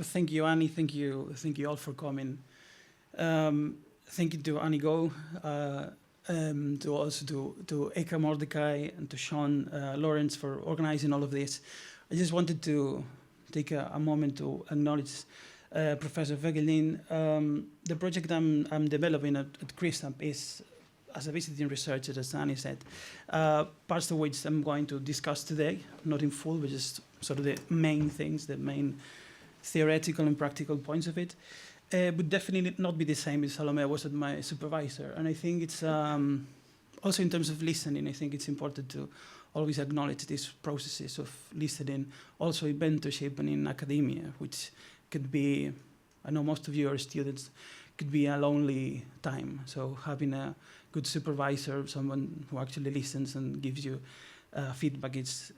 thank you, Annie. Thank you all for coming. Thank you to Annie Go, to also to Eka Mordecai and to Sean Lawrence for organizing all of this. I just wanted to take a moment to acknowledge Professor Wegelin. The project I'm developing at CRiSAP is as a visiting researcher, as Annie said, parts of which I'm going to discuss today, not in full, but just sort of the main things, the main theoretical and practical points of it. Would definitely not be the same as Salome was at my supervisor. And I think it's also in terms of listening, I think it's important to always acknowledge these processes of listening, also in mentorship and in academia, which could be, I know most of you are students, could be a lonely time. So having a good supervisor, someone who actually listens and gives you feedback is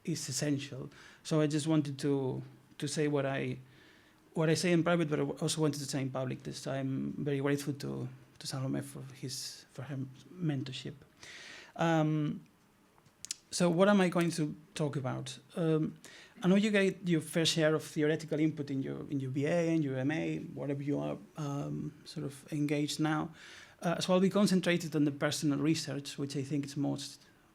essential. So I just wanted to say what I say in private, but I also wanted to say in public this. I'm very grateful to Salome for her mentorship. So what am I going to talk about? I know you get your fair share of theoretical input in your BA and your MA, whatever you are sort of engaged now. So I'll be concentrated on the personal research, which I think is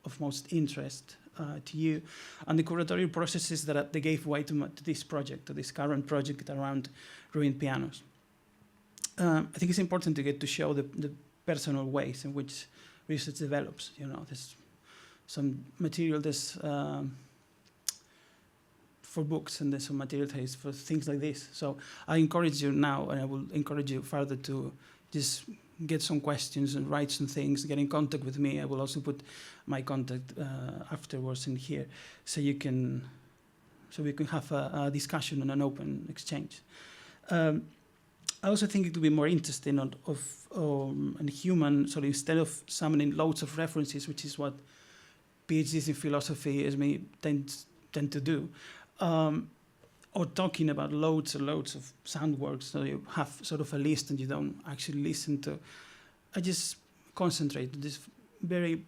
of most interest to you, and the curatorial processes that they gave way to this project, to this current project around ruined pianos. I think it's important to get to show the personal ways in which research develops. You know, there's some material for books, and there's some material that is for things like this. So I encourage you now, and I will encourage you further to just get some questions and write some things, get in contact with me. I will also put my contact afterwards in here, so we can have a discussion and an open exchange. I also think it would be more interesting and human, so instead of summoning loads of references, which is what PhDs in philosophy as me tend to do, or talking about loads and loads of sound works, so you have sort of a list and you don't actually listen to. I just concentrate on these very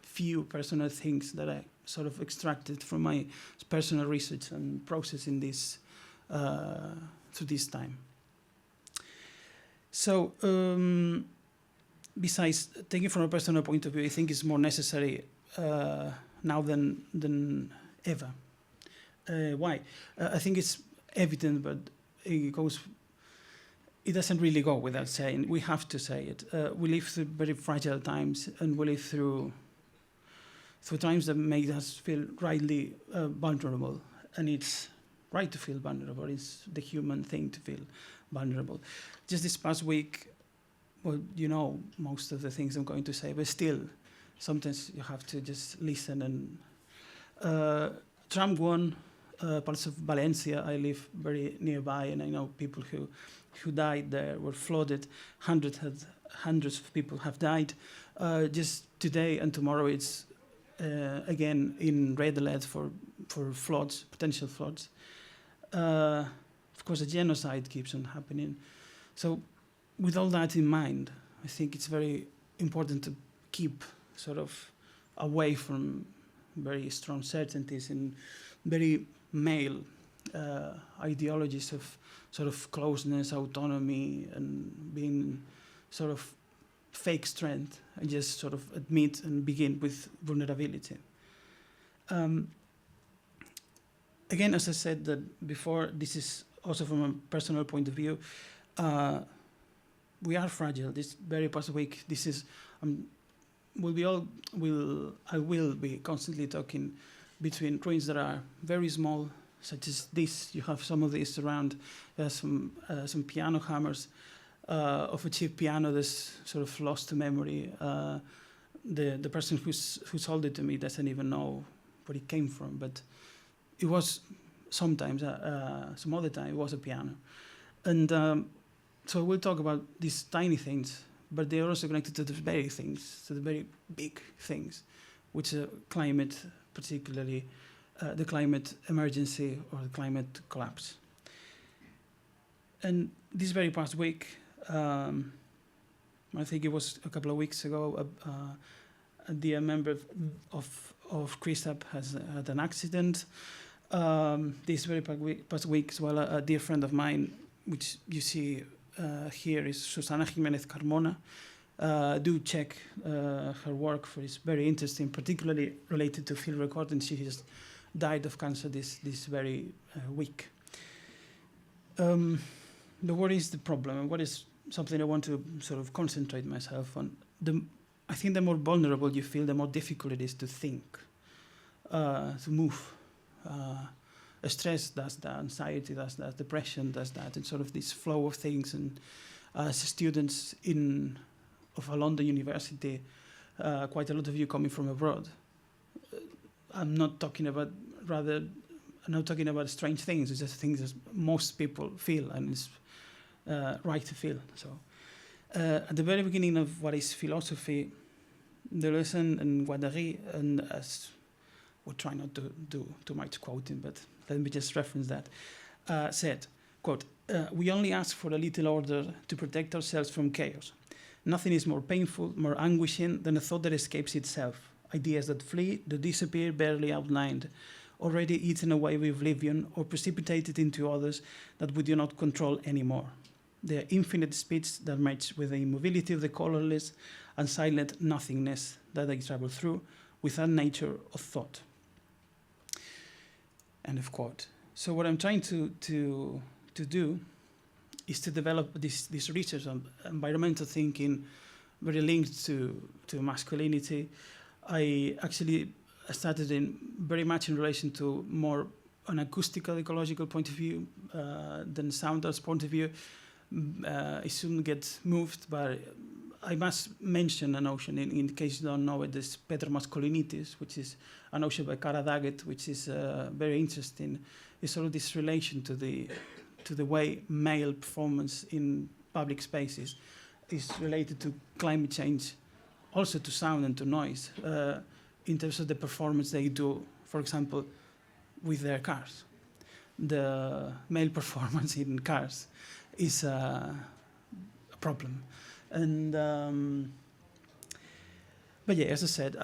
few personal things that I sort of extracted from my personal research and process in this through this time. So besides taking from a personal point of view, I think it's more necessary now than ever. Why? I think it's evident, but it doesn't really go without saying. We have to say it. We live through very fragile times, and we live through times that make us feel rightly vulnerable. And it's right to feel vulnerable. It's the human thing to feel vulnerable. Just this past week, well, you know most of the things I'm going to say, but still, sometimes you have to just listen. And Trump won. Parts of Valencia, I live very nearby, and I know people who died there, were flooded. Hundreds of people have died. Just today and tomorrow, it's again in red alert for floods, potential floods. Of course, a genocide keeps on happening. So with all that in mind, I think it's very important to keep sort of away from very strong certainties and very male ideologies of sort of closeness, autonomy, and being sort of fake strength, and just sort of admit and begin with vulnerability. Again, as I said that before, this is also from a personal point of view. We are fragile. This very past week, this is I will be constantly talking between ruins that are very small, such as this. You have some of these around. There's some piano hammers of a cheap piano that's sort of lost to memory. The person who sold it to me doesn't even know where it came from, but it was sometimes, some other time, it was a piano. And so we'll talk about these tiny things, but they are also connected to the very things, to the very big things, which are climate, particularly the climate emergency or the climate collapse. And this very past week, I think it was a couple of weeks ago, a dear member of CRiSAP had an accident. this very past week as well, a dear friend of mine, which you see here, is Susana Jimenez Carmona. Do check her work, for it's very interesting, particularly related to field recording. She has died of cancer this very week. What is the problem, and what is something I want to sort of concentrate myself on? I think the more vulnerable you feel, the more difficult it is to think, to move. Stress does that, anxiety does that, depression does that, and sort of this flow of things. And as students of a London university, quite a lot of you coming from abroad, I'm not talking about strange things. It's just things that most people feel, and it's right to feel. So at the very beginning of what is philosophy, Deleuze and Guattari, and as we'll try not to do too much quoting, but let me just reference that, said, quote, "We only ask for a little order to protect ourselves from chaos. Nothing is more painful, more anguishing than a thought that escapes itself. Ideas that flee, that disappear barely outlined, already eaten away with oblivion or precipitated into others that we do not control anymore. They are infinite speeds that match with the immobility of the colorless and silent nothingness that they travel through without nature of thought." End of quote. So what I'm trying to do is to develop this research on environmental thinking, very linked to masculinity. I actually started very much in relation to more an acoustical, ecological point of view than sound arts point of view. It shouldn't get moved, but I must mention a notion, in case you don't know it, this Peter Masculinitis, which is a notion by Cara Daggett, which is very interesting. It's sort of this relation to the way male performance in public spaces is related to climate change, also to sound and to noise, in terms of the performance they do, for example, with their cars. The male performance in cars is a problem. And but yeah, as I said,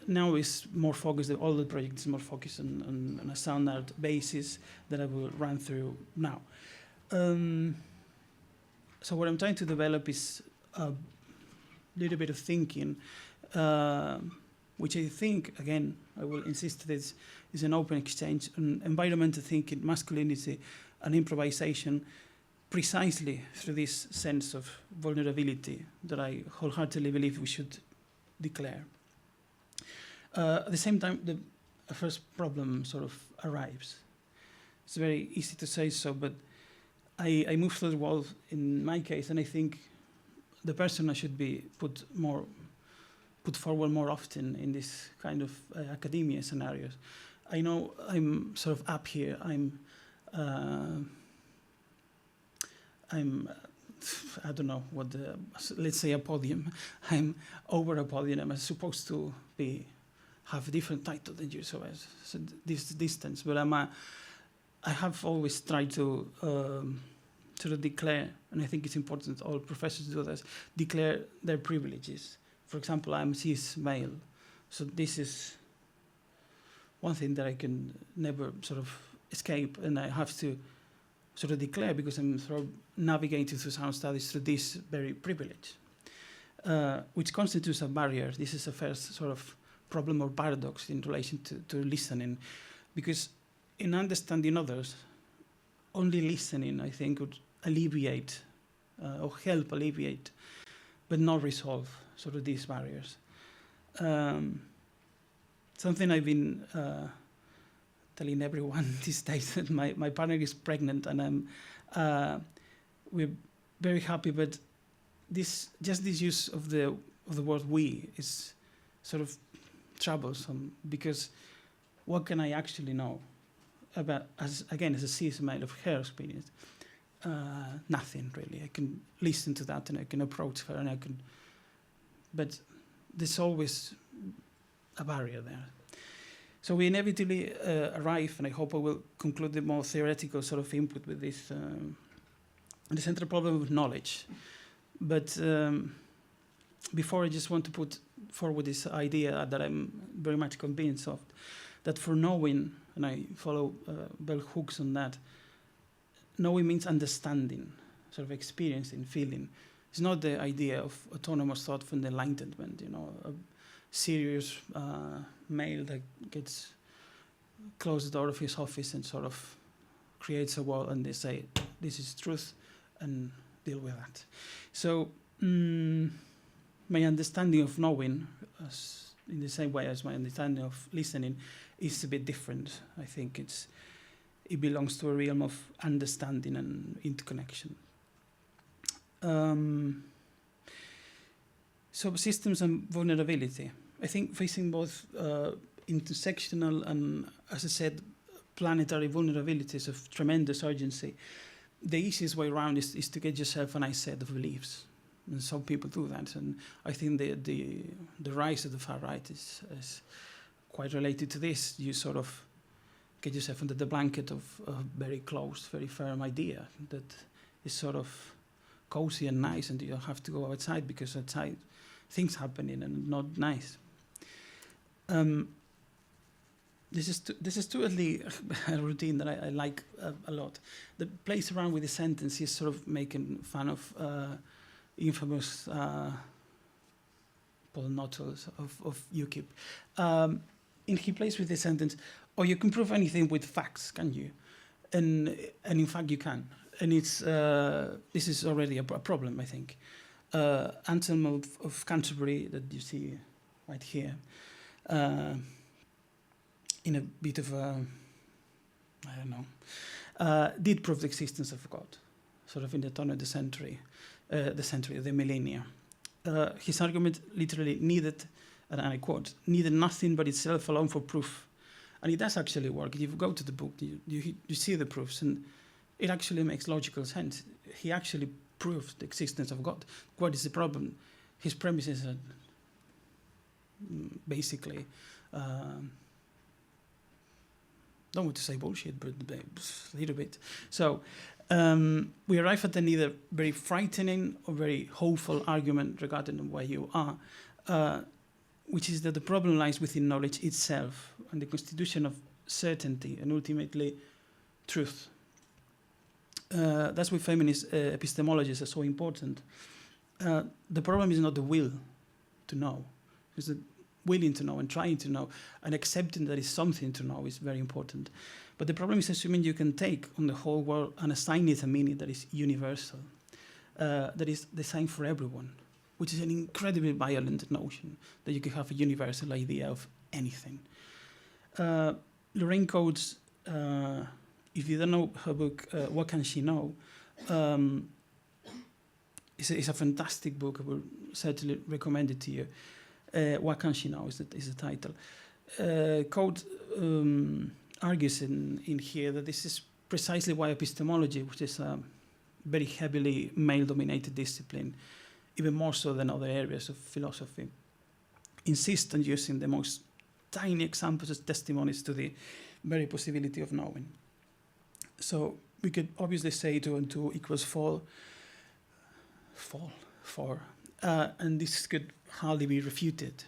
now is more focused. All the project is more focused on a sound art basis that I will run through now. So what I'm trying to develop is a little bit of thinking, which I think, again, I will insist this is an open exchange on environmental thinking, masculinity, and improvisation, precisely through this sense of vulnerability that I wholeheartedly believe we should declare. At the same time, the first problem sort of arrives. It's very easy to say so, but I move through the wall in my case, and I think the persona should be put forward more often in this kind of academia scenarios. I know I'm sort of up here. I don't know what let's say a podium. I'm over a podium. I'm supposed to have a different title than you, so this distance. But I have always tried to declare, and I think it's important all professors do this, declare their privileges. For example, I'm cis male, so this is one thing that I can never sort of escape, and I have to sort of declare because I'm sort of navigating through sound studies through this very privilege, which constitutes a barrier. This is a first sort of problem or paradox in relation to listening, because in understanding others, only listening, I think, would alleviate or help alleviate, but not resolve sort of these barriers. Something I've been telling everyone these days that my partner is pregnant, and we're very happy, but this use of the word "we" is sort of troublesome, because what can I actually know about, as a cis male, of her experience? Nothing really. I can listen to that and I can approach her and but there's always a barrier there. So we inevitably arrive, and I hope I will conclude the more theoretical sort of input with this, the central problem of knowledge. But before, I just want to put forward this idea that I'm very much convinced of, that for knowing, and I follow bell hooks on that. Knowing means understanding, sort of experiencing, feeling. It's not the idea of autonomous thought from the Enlightenment, you know, a serious male that gets closed the door of his office and sort of creates a wall, and they say, this is truth, and deal with that. So my understanding of knowing, in the same way as my understanding of listening, is a bit different. I think it belongs to a realm of understanding and interconnection. So systems and vulnerability. I think facing both intersectional and, as I said, planetary vulnerabilities of tremendous urgency, the easiest way around is to get yourself a nice set of beliefs. And some people do that. And I think the rise of the far right is quite related to this. You sort of get yourself under the blanket of a very closed, very firm idea that is sort of cozy and nice, and you don't have to go outside because outside things happening and not nice. This is totally a routine that I like a lot. The plays around with the sentence is sort of making fun of infamous Paul Nuttall of UKIP. And he plays with the sentence, "Oh, you can prove anything with facts, can you?" And in fact you can. And it's this is already a problem, I think. Anselm of Canterbury, that you see right here, in a bit of a, I don't know, did prove the existence of God, sort of in the turn of the century, the millennia. His argument literally needed, and I quote, needed nothing but itself alone for proof. And it does actually work. If you go to the book, you see the proofs, and it actually makes logical sense. He actually proved the existence of God. What is the problem? His premises are basically, don't want to say bullshit, but a little bit. So we arrive at an either very frightening or very hopeful argument regarding where you are, which is that the problem lies within knowledge itself and the constitution of certainty and ultimately truth. That's why feminist epistemologies are so important. The problem is not the will to know. It's the willing to know and trying to know and accepting that it's something to know is very important. But the problem is assuming you can take on the whole world and assign it a meaning that is universal, that is designed for everyone, which is an incredibly violent notion, that you can have a universal idea of anything. Lorraine Coates, if you don't know her book, What Can She Know? It's a fantastic book. I will certainly recommend it to you. What Can She Know is the title. Coates argues in here that this is precisely why epistemology, which is a very heavily male-dominated discipline, even more so than other areas of philosophy, insists on using the most tiny examples as testimonies to the very possibility of knowing. So we could obviously say 2 and 2 equals 4, and this could hardly be refuted.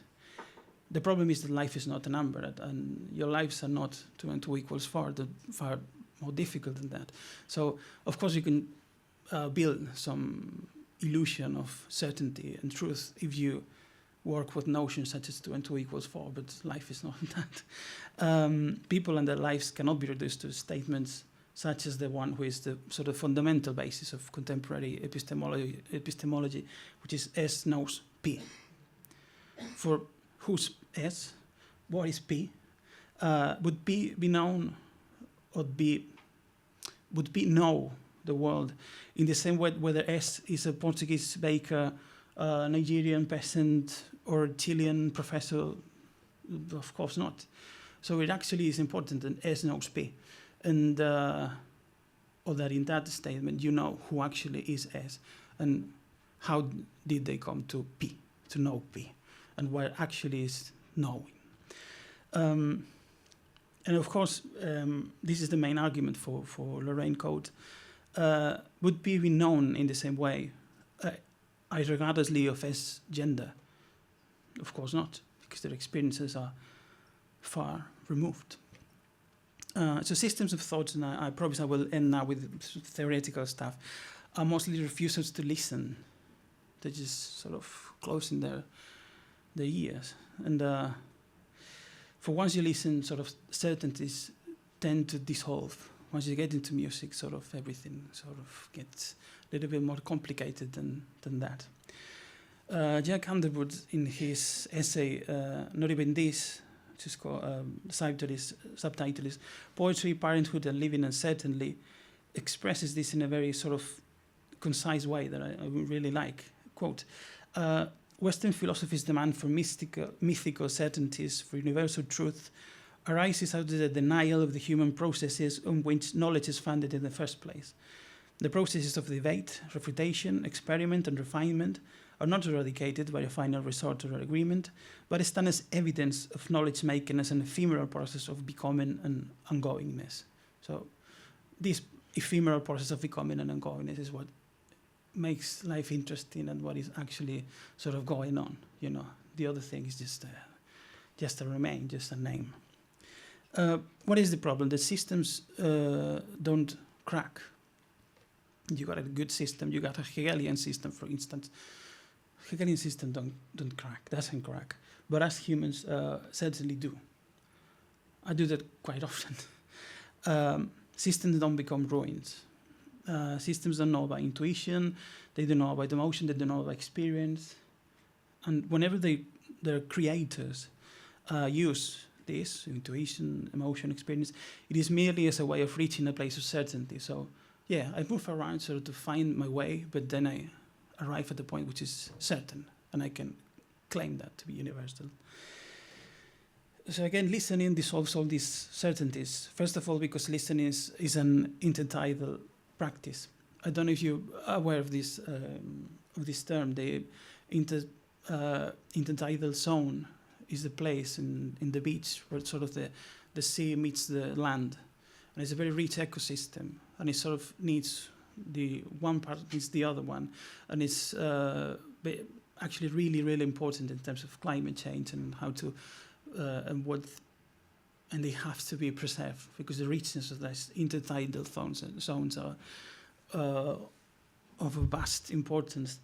The problem is that life is not a number, and your lives are not 2 and 2 equals 4. They're far more difficult than that. So, of course, you can build some illusion of certainty and truth if you work with notions such as 2 and 2 equals 4, but life is not that. People and their lives cannot be reduced to statements such as the one who is the sort of fundamental basis of contemporary epistemology, which is S knows P. For who's S? What is P? Would P be known, or would P know the world in the same way whether S is a Portuguese baker, a Nigerian peasant, or a Chilean professor? Of course not. So it actually is important that S knows P. And or that in that statement you know who actually is S, and how did they come to P, to know P, and what actually is knowing. And of course, this is the main argument for Lorraine Coates. Would P be known in the same way, regardlessly of S gender? Of course not, because their experiences are far removed. So systems of thoughts, and I promise I will end now with theoretical stuff, are mostly refusals to listen. They're just sort of closing their ears. And for once you listen, sort of certainties tend to dissolve. Once you get into music, sort of everything sort of gets a little bit more complicated than that. Jack Underwood, in his essay, Not Even This, which is called, subtitle is Poetry, Parenthood and Living Uncertainly, expresses this in a very sort of concise way that I really like. Quote, Western philosophy's demand for mythical certainties, for universal truth, arises out of the denial of the human processes on which knowledge is founded in the first place. The processes of debate, refutation, experiment, and refinement are not eradicated by a final resort or agreement, but stand as evidence of knowledge-making as an ephemeral process of becoming and ongoingness. So this ephemeral process of becoming and ongoingness is what makes life interesting and what is actually sort of going on. You know, the other thing is just a remain, just a name. What is the problem? The systems don't crack. You got a good system. You got a Hegelian system, for instance. Hegelian system don't crack, doesn't crack. But us humans certainly do. I do that quite often. Systems don't become ruins. Systems don't know about intuition, they don't know about emotion, they don't know about experience. And whenever their creators use this, intuition, emotion, experience, it is merely as a way of reaching a place of certainty. So yeah, I move around sort of to find my way, but then I arrive at a point which is certain, and I can claim that to be universal. So again, listening dissolves all these certainties. First of all, because listening is an intertidal practice. I don't know if you're aware of this term. The intertidal zone is the place in the beach where sort of the sea meets the land. And it's a very rich ecosystem, and it sort of needs the one part needs the other one, and it's actually really, really important in terms of climate change and how to and they have to be preserved because the richness of these intertidal zones are of a vast importance.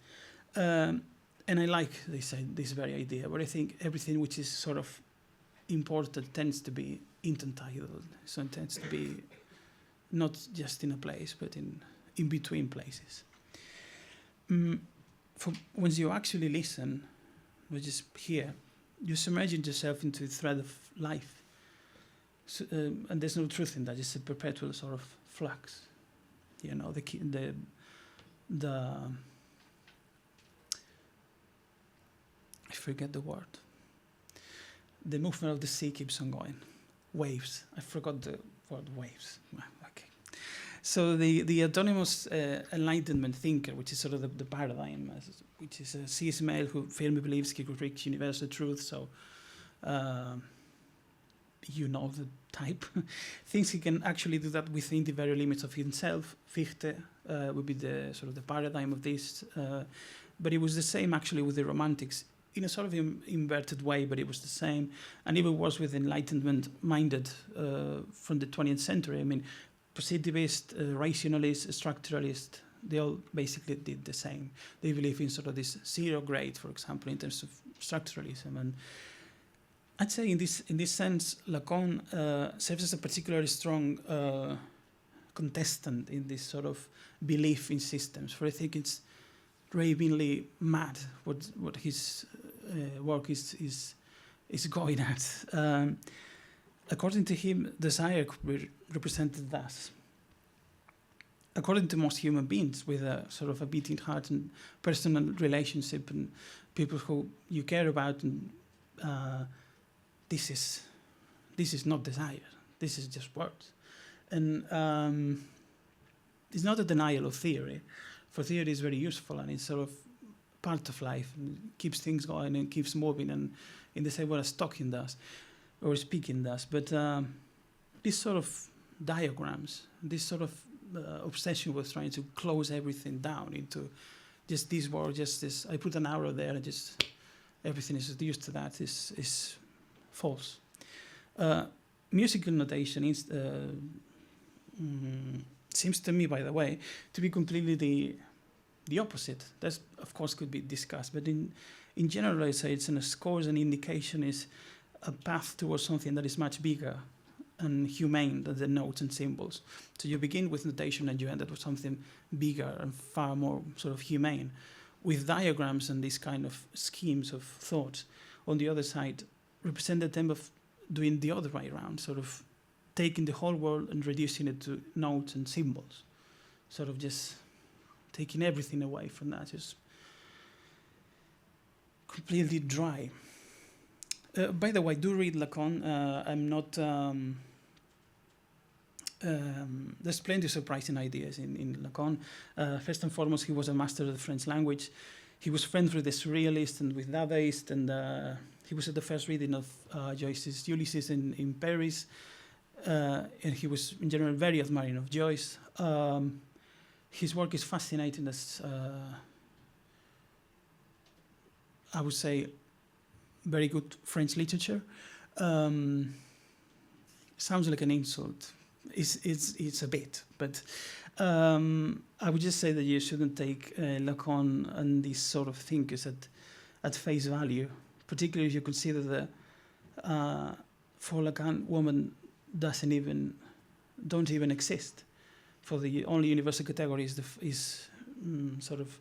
And I like, they say, this very idea, but I think everything which is sort of important tends to be intertidal, so it tends to be not just in a place, but in between places. Once you actually listen, or just hear, you submerge yourself into the thread of life. So, and there's no truth in that, it's a perpetual sort of flux. You know, I forget the word. The movement of the sea keeps on going. Waves. I forgot the word waves. Okay. So the autonomous enlightenment thinker, which is sort of the paradigm, which is a cis male who firmly believes he could reach universal truth, so you know the type, thinks he can actually do that within the very limits of himself. Fichte would be the sort of the paradigm of this, but it was the same actually with the Romantics, in a sort of inverted way, but it was the same, and even worse with Enlightenment-minded from the 20th century. I mean, positivist, rationalist, structuralist, they all basically did the same. They believe in sort of this zero grade, for example, in terms of structuralism. And I'd say in this sense, Lacan serves as a particularly strong contestant in this sort of belief in systems, for I think it's ravingly mad what his work is going at. According to him, desire could be represented thus. According to most human beings with a sort of a beating heart and personal relationship and people who you care about, and this is not desire. This is just words. And it's not a denial of theory, for theory is very useful and it's sort of part of life and keeps things going and keeps moving, and in the same way as talking does or speaking does. But these sort of diagrams, this sort of obsession with trying to close everything down into just this word, just this, I put an arrow there and just everything is reduced to that, is false. musical notation is, seems to me, by the way, to be completely the opposite. That, of course, could be discussed, but in general, I say it's a score, an indication is a path towards something that is much bigger and humane than the notes and symbols. So you begin with notation and you end up with something bigger and far more sort of humane, with diagrams and these kind of schemes of thought on the other side represent the attempt of doing the other way around, sort of taking the whole world and reducing it to notes and symbols, sort of just taking everything away from that, just completely dry. By the way, do read Lacan. I'm not. There's plenty of surprising ideas in Lacan. First and foremost, he was a master of the French language. He was friends with the Surrealists and with Dadaists, and he was at the first reading of Joyce's Ulysses in Paris. And he was, in general, very admiring of Joyce. His work is fascinating as, I would say, very good French literature. Sounds like an insult. It's a bit, but I would just say that you shouldn't take Lacan and these sort of thinkers at face value, particularly if you consider that for Lacan, women don't even exist. For the only universal category is sort of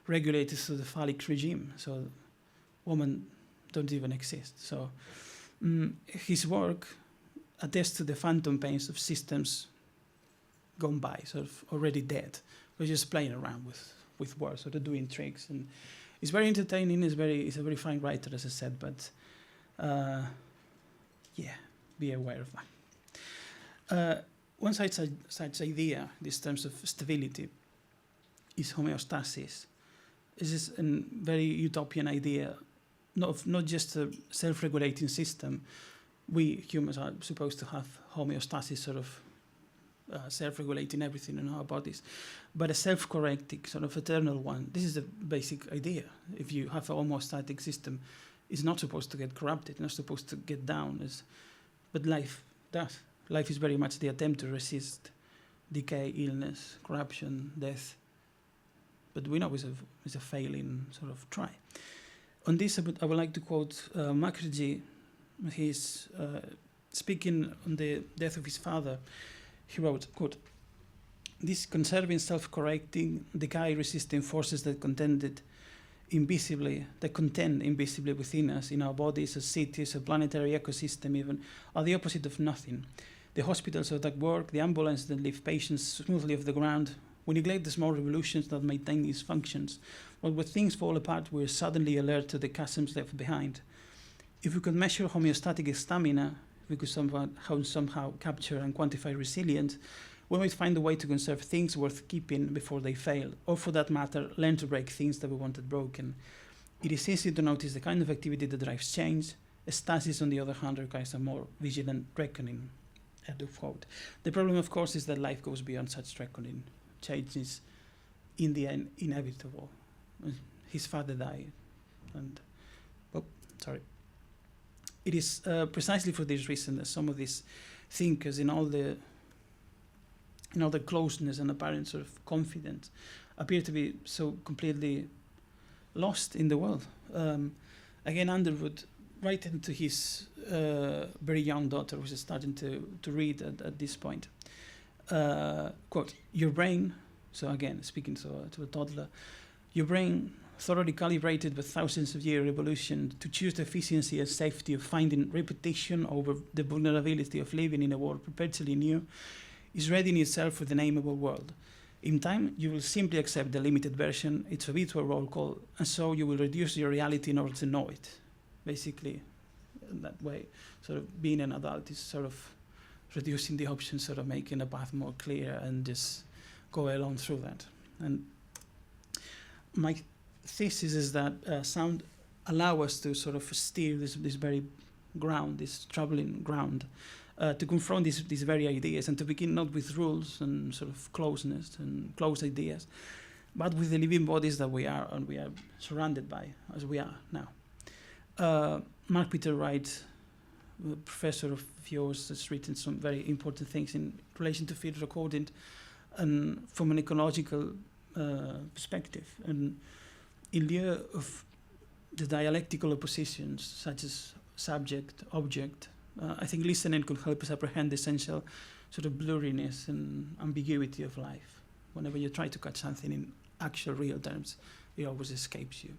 regulated through the phallic regime. So women don't even exist. So his work attests to the phantom pains of systems gone by, sort of already dead. We're just playing around with words, sort of doing tricks, and it's very entertaining. He's a very fine writer, as I said, but yeah, be aware of that. One such idea, in terms of stability, is homeostasis. This is a very utopian idea, not just a self-regulating system. We humans are supposed to have homeostasis, sort of self-regulating everything in our bodies, but a self-correcting, sort of eternal one. This is the basic idea. If you have a homeostatic system, it's not supposed to get corrupted, not supposed to get down, but life does. Life is very much the attempt to resist decay, illness, corruption, death. But we know it's a failing sort of try. On this, I would like to quote Mukherjee. He's speaking on the death of his father. He wrote, quote, "These conserving, self-correcting, decay-resisting forces that contend invisibly within us, in our bodies, as cities, a planetary ecosystem even, are the opposite of nothing. The hospitals that work, the ambulances that lift patients smoothly off the ground. We neglect the small revolutions that maintain these functions. But when things fall apart, we're suddenly alert to the chasms left behind. If we could measure homeostatic stamina, if we could somehow capture and quantify resilience, we might find a way to conserve things worth keeping before they fail, or for that matter, learn to break things that we wanted broken. It is easy to notice the kind of activity that drives change. Stasis, on the other hand, requires a more vigilant reckoning." End of quote. The problem, of course, is that life goes beyond such reckoning. Change is, in the end, inevitable. His father died, and, It is precisely for this reason that some of these thinkers, in all the closeness and apparent sort of confidence, appear to be so completely lost in the world. Again, Underwood, writing to his very young daughter, who is starting to read at this point, quote, "Your brain," so again, speaking to a toddler, "your brain, thoroughly calibrated with thousands of year evolution to choose the efficiency and safety of finding repetition over the vulnerability of living in a world perpetually new, is ready in itself for the nameable world. In time, you will simply accept the limited version, its habitual roll call, and so you will reduce your reality in order to know it." Basically, in that way, sort of being an adult is sort of reducing the options, sort of making the path more clear, and just go along through that. And my thesis is that sound allow us to sort of steer this very ground, this troubling ground, to confront these very ideas, and to begin not with rules and sort of closeness and close ideas, but with the living bodies that we are, and we are surrounded by, as we are now. Mark Peter writes a professor of yours, has written some very important things in relation to field recording, and from an ecological perspective. And in lieu of the dialectical oppositions, such as subject, object, I think listening could help us apprehend the essential sort of blurriness and ambiguity of life. Whenever you try to catch something in actual real terms, it always escapes you.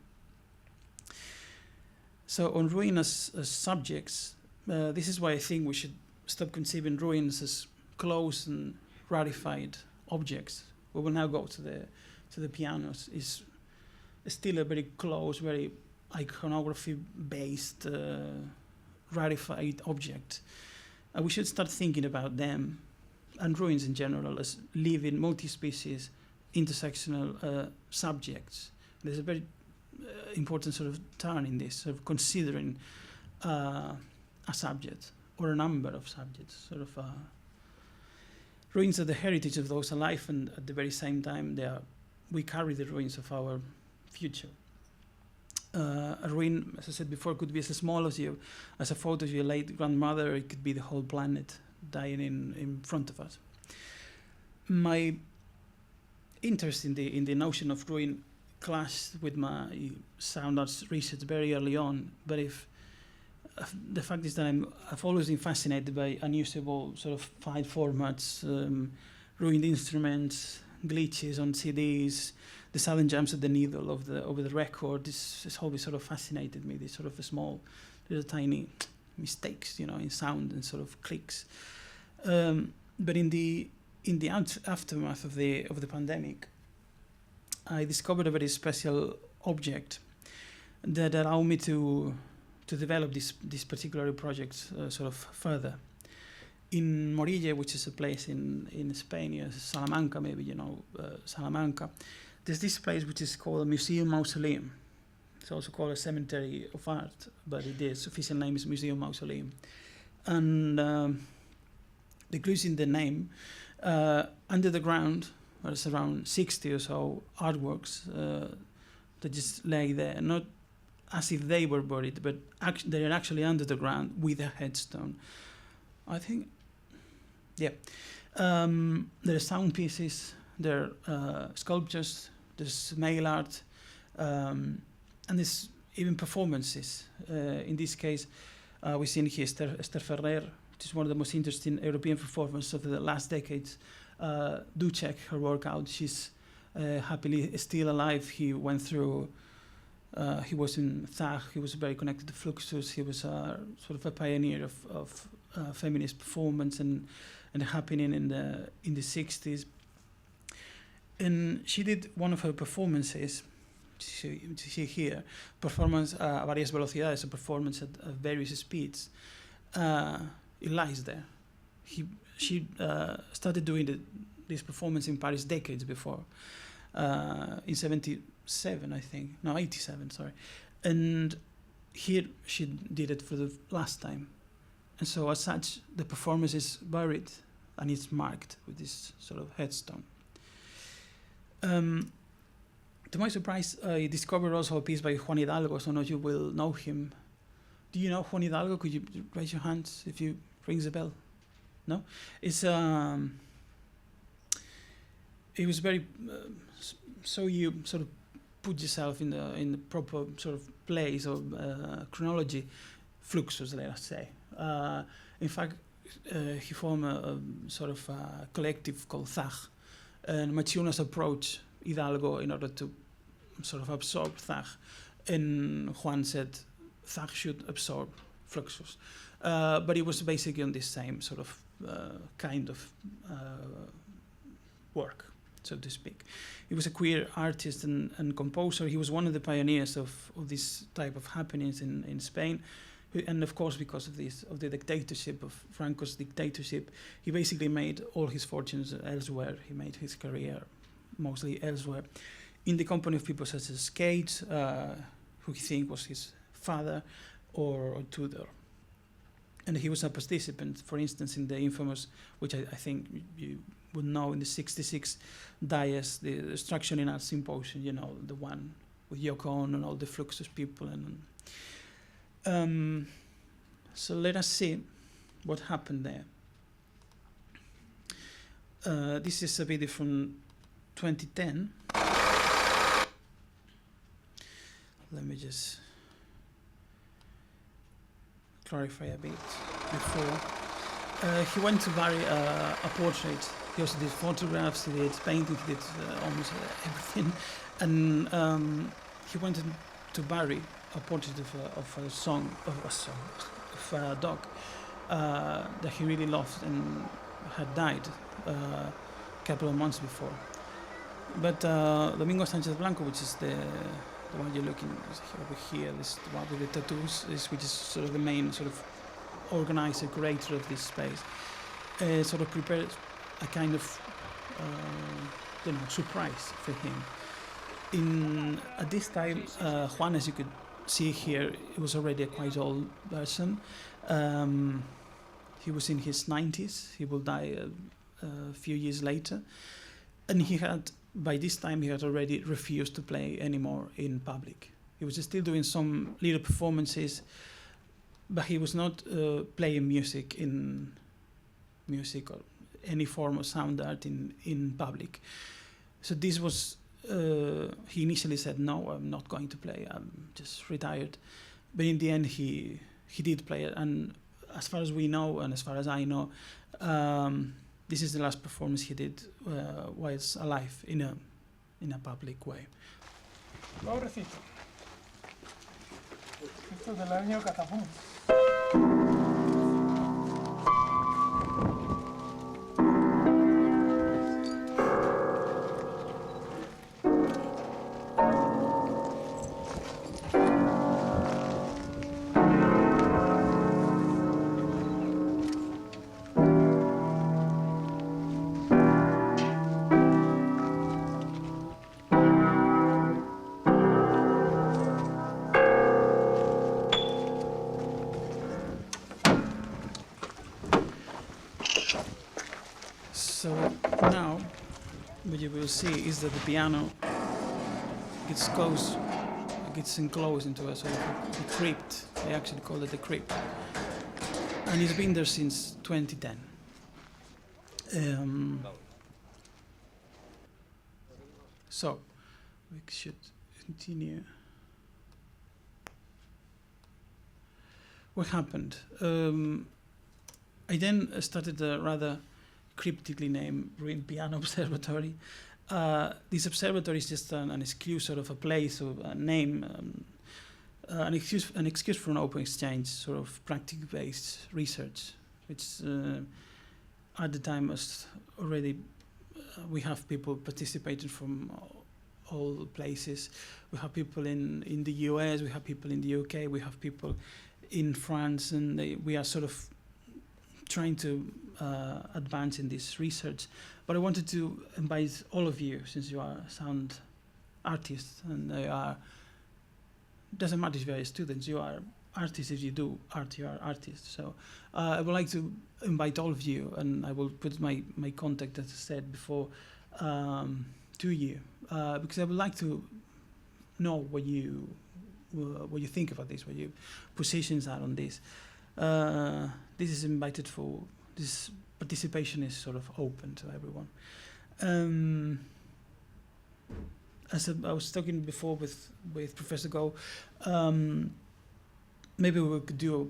So on ruin as subjects, this is why I think we should stop conceiving ruins as close and rarified objects. We will now go to the pianos. Is still a very close, very iconography-based, rarified object. We should start thinking about them and ruins in general as living, multi-species, intersectional subjects. There's a very important sort of turn in this, sort of considering a subject or a number of subjects. Sort of ruins are the heritage of those alive, and at the very same time, we carry the ruins of our future. A ruin, as I said before, could be as small as a photo of your late grandmother. It could be the whole planet dying in front of us. My interest in the notion of ruin clashed with my sound arts research very early on. But the fact is that I've always been fascinated by unusable sort of file formats, ruined instruments, glitches on CDs, the sudden jumps at the needle of the record. This has always sort of fascinated me. These sort of small, little tiny mistakes, in sound and sort of clicks. But in the aftermath of the pandemic, I discovered a very special object that allowed me to develop this particular project sort of further. In Morille, which is a place in Spain, Salamanca, maybe Salamanca, there's this place which is called a museum mausoleum. It's also called a cemetery of art, but its official name is museum mausoleum. And the clues in the name, under the ground, there's around 60 or so artworks that just lay there, not as if they were buried, but they're actually under the ground with a headstone. I think, yeah. There are sound pieces, there are sculptures, there's mail art, and there's even performances. In this case, we've seen here Esther Ferrer, which is one of the most interesting European performers of the last decades. Do check her work out. She's happily still alive. He went through, he was in CGAC, he was very connected to Fluxus, he was sort of a pioneer of feminist performance and happening in the 60s. And she did one of her performances, see here, performance a varias velocidades, a performance at various speeds. It lies there. She started doing this performance in Paris decades before, in 77, I think. No, 87, sorry. And here she did it for the last time. And so as such, the performance is buried and it's marked with this sort of headstone. To my surprise, I discovered also a piece by Juan Hidalgo. So I know you will know him. Do you know Juan Hidalgo? Could you raise your hands if you rings a bell? No? It's it was very so you sort of put yourself in the proper sort of place or chronology, Fluxus, let us say. In fact, he formed a sort of a collective called CGAC, and Maciunas approached Hidalgo in order to sort of absorb CGAC, and Juan said CGAC should absorb Fluxus. But it was basically on this same sort of kind of work, so to speak. He was a queer artist and composer. He was one of the pioneers of this type of happenings in Spain. And of course, because of the dictatorship, of Franco's dictatorship, he basically made all his fortunes elsewhere. He made his career mostly elsewhere, in the company of people such as Cage, who he think was his father, or Tudor. And he was a participant, for instance, in the infamous, which I think you would know, in the 66 Dias, the Destruction in Art Symposium, the one with Yoko Ono and all the Fluxus people. And So let us see what happened there. This is a video from 2010. Let me just clarify a bit before. He went to Bari a portrait. He also did photographs, he did painting, he did almost everything. And he went to Bari a portrait of a dog that he really loved and had died a couple of months before. But Domingo Sanchez Blanco, which is the one you're looking over here, this one with the tattoos, which is sort of the main sort of organizer, curator of this space, sort of prepared a kind of surprise for him. At this time, Juan, as you could see here, he was already a quite old person. He was in his 90s. He will die a few years later, and by this time he had already refused to play anymore in public. He was still doing some little performances, but he was not playing music or any form of sound art in public. So this was, he initially said, no, I'm not going to play, I'm just retired. But in the end, he did play it. And as far as we know, and as far as I know, this is the last performance he did whilst alive in a public way. Pobrecito. Esto del año catapum. So now what you will see is that the piano gets enclosed into a sort of a crypt. They actually call it a crypt. And it's been there since 2010. So we should continue. What happened? I then started a rather cryptically named ruined Piano Observatory. This observatory is just an excuse, sort of a place, or a name, an excuse for an open exchange, sort of practice-based research, which at the time was already, we have people participating from all places. We have people in the US, we have people in the UK, we have people in France, and we are sort of trying to advance in this research. But I wanted to invite all of you, since you are sound artists, and doesn't matter if you are students, you are artists. If you do art, you are artists. So I would like to invite all of you, and I will put my contact, as I said before, to you, because I would like to know what you think about this, what your positions are on this. This is invited for, this participation is sort of open to everyone. As I was talking before with Professor Go, maybe we could do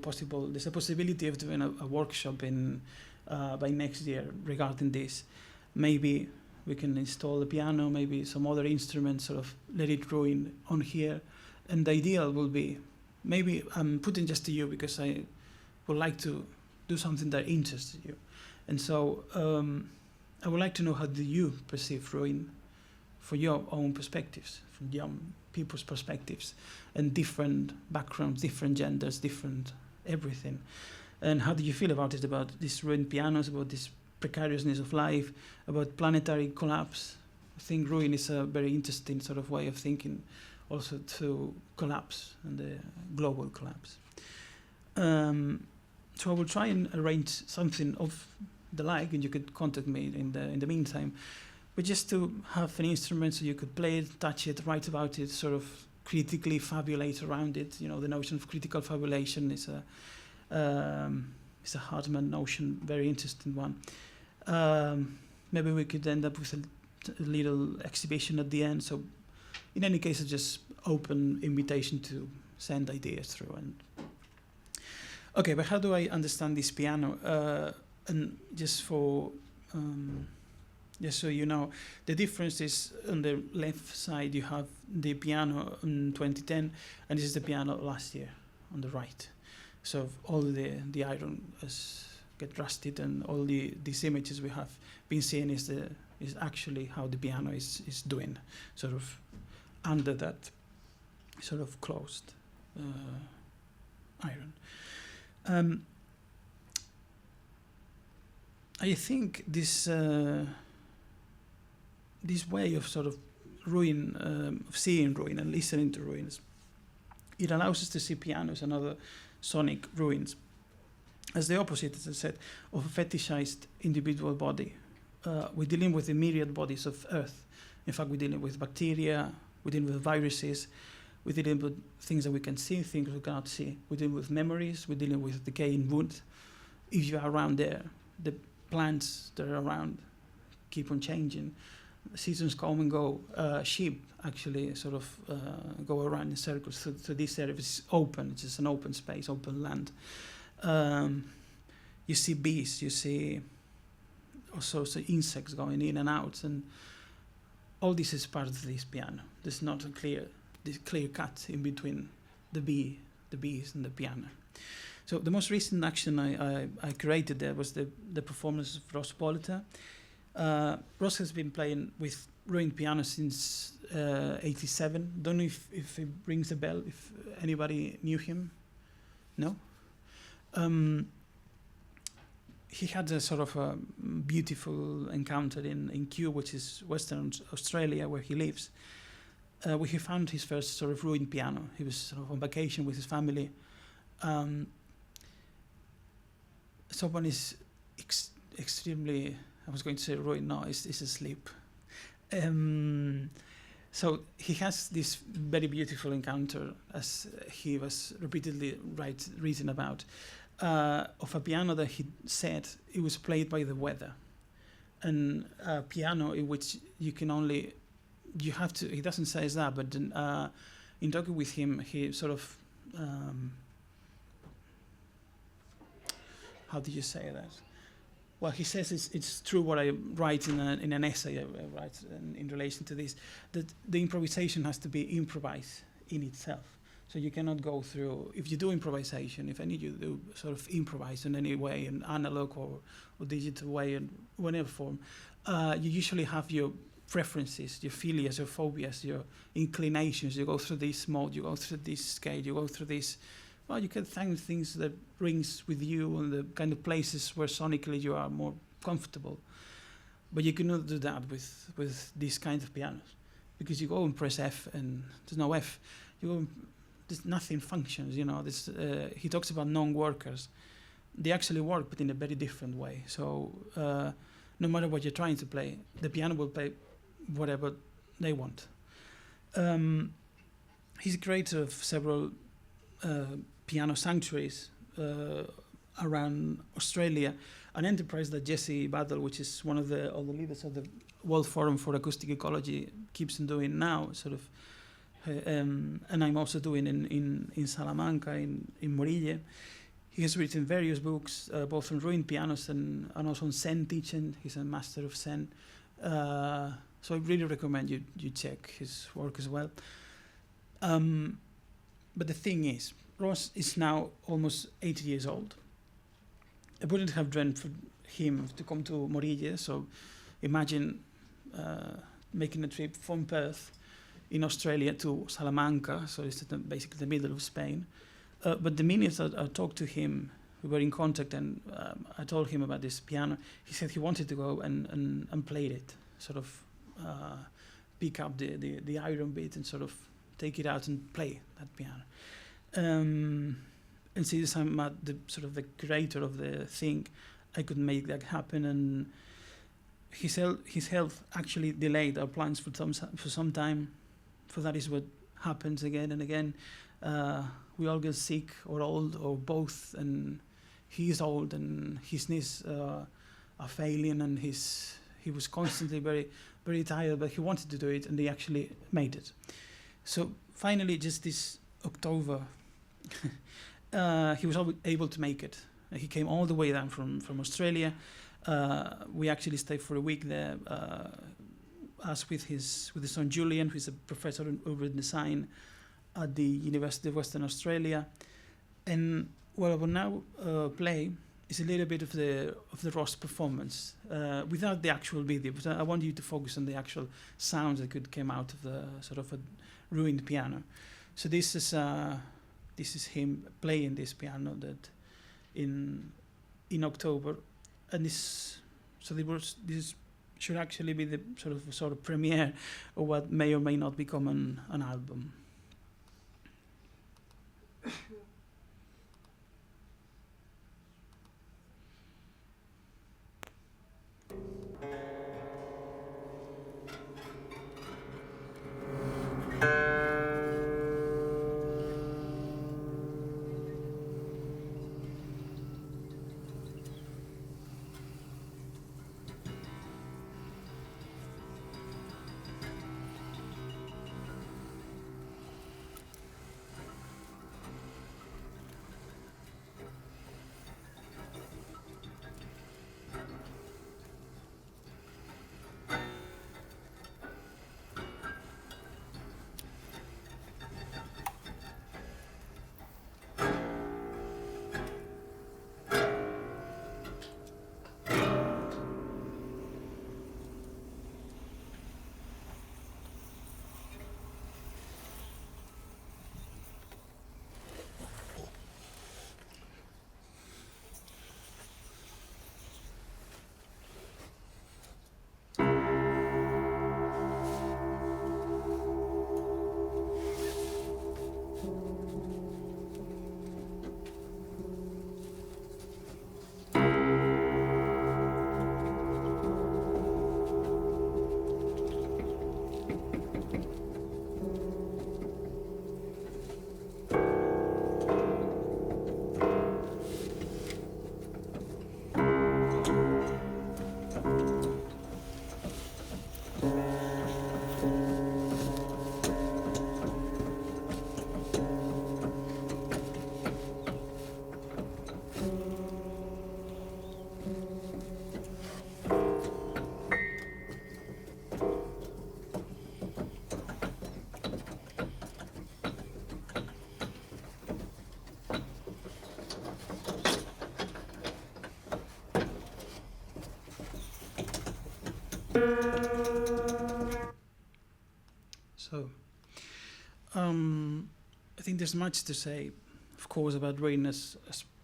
there's a possibility of doing a workshop by next year regarding this. Maybe we can install the piano, maybe some other instruments, sort of let it ruin on here. And the ideal will be, maybe I'm putting just to you because I would like to do something that interests you. And so I would like to know, how do you perceive ruin for your own perspectives, from young people's perspectives, and different backgrounds, different genders, different everything. And how do you feel about it, about these ruined pianos, about this precariousness of life, about planetary collapse? I think ruin is a very interesting sort of way of thinking, also to collapse and the global collapse. So I will try and arrange something of the like, and you could contact me in the meantime. But just to have an instrument so you could play it, touch it, write about it, sort of critically fabulate around it. You know, the notion of critical fabulation is It's a Hartmann notion, very interesting one. Maybe we could end up with a little exhibition at the end. So in any case, it's just open invitation to send ideas through. And okay, but how do I understand this piano? And just for just so you know, the difference is on the left side you have the piano in 2010, and this is the piano last year on the right. So all the iron has get rusted, and all these images we have been seeing is actually how the piano is doing, sort of under that sort of closed iron. I think this way of sort of ruin, of seeing ruin and listening to ruins, it allows us to see pianos and other sonic ruins as the opposite, as I said, of a fetishized individual body. We're dealing with the myriad bodies of Earth. In fact, we're dealing with bacteria, we're dealing with viruses, we're dealing with things that we can see, things we cannot see. We're dealing with memories, we're dealing with decaying wood. If you are around there, the plants that are around keep on changing. Seasons come and go. Sheep actually sort of go around in circles through this area. It's open, it's just an open space, open land. You see bees, you see all sorts of insects going in and out, and all this is part of this piano. There's not a clear cut in between the bees and the piano. So the most recent action I created there was the performance of Ross Polita. Ross has been playing with ruined piano since '87. Don't know if it rings a bell, if anybody knew him. No? He had a sort of a beautiful encounter in Kew, which is Western Australia, where he lives, where he found his first sort of ruined piano. He was sort of on vacation with his family. Someone is extremely, I was going to say ruined, no, is asleep. So he has this very beautiful encounter, as he was repeatedly reading about, of a piano that he said it was played by the weather, and a piano in which you can only, you have to, he doesn't say that, but in talking with him, he sort of, how do you say that? Well, he says it's true what I write in an essay I write in relation to this, that the improvisation has to be improvised in itself. So you cannot go through, if you do improvisation, if any you do sort of improvise in any way, in analog or digital way, in whatever form, you usually have your preferences, your philias, your phobias, your inclinations. You go through this mode, you go through this scale, you go through this. Well, you can find things that rings with you and the kind of places where sonically you are more comfortable. But you cannot do that with these kind of pianos, because you go and press F and there's no F. You go, there's nothing functions. You know, this, he talks about non-workers. They actually work, but in a very different way. So no matter what you're trying to play, the piano will play whatever they want. He's a creator of several piano sanctuaries around Australia, an enterprise that Jesse Battle, which is one of the leaders of the World Forum for Acoustic Ecology, keeps on doing now, sort of, and I'm also doing in Salamanca, in Morille. He has written various books, both on ruined pianos and also on Zen teaching. He's a master of Zen. So I really recommend you check his work as well. But the thing is, Ross is now almost 80 years old. I wouldn't have dreamt for him to come to Morille, so imagine making a trip from Perth in Australia to Salamanca, so it's basically the middle of Spain. But the minute I talked to him, we were in contact, and I told him about this piano. He said he wanted to go and play it, sort of pick up the iron bit and sort of take it out and play that piano. And since I'm the sort of the curator of the thing, I could make that happen. And his health actually delayed our plans for some time. For that is what happens again and again. we all get sick or old or both, and he's old and his knees are failing, and he was constantly very, very tired, but he wanted to do it, and he actually made it. So finally, just this October, he was able to make it. He came all the way down from Australia. We actually stayed for a week there, as with his son Julian, who's a professor in urban design at the University of Western Australia. And what I will now play is a little bit of the Ross performance, without the actual video, but I want you to focus on the actual sounds that could come out of the sort of a ruined piano. So this is him playing this piano that in October, and this should actually be the sort of premiere of what may or may not become an album. So, I think there's much to say, of course, about rain as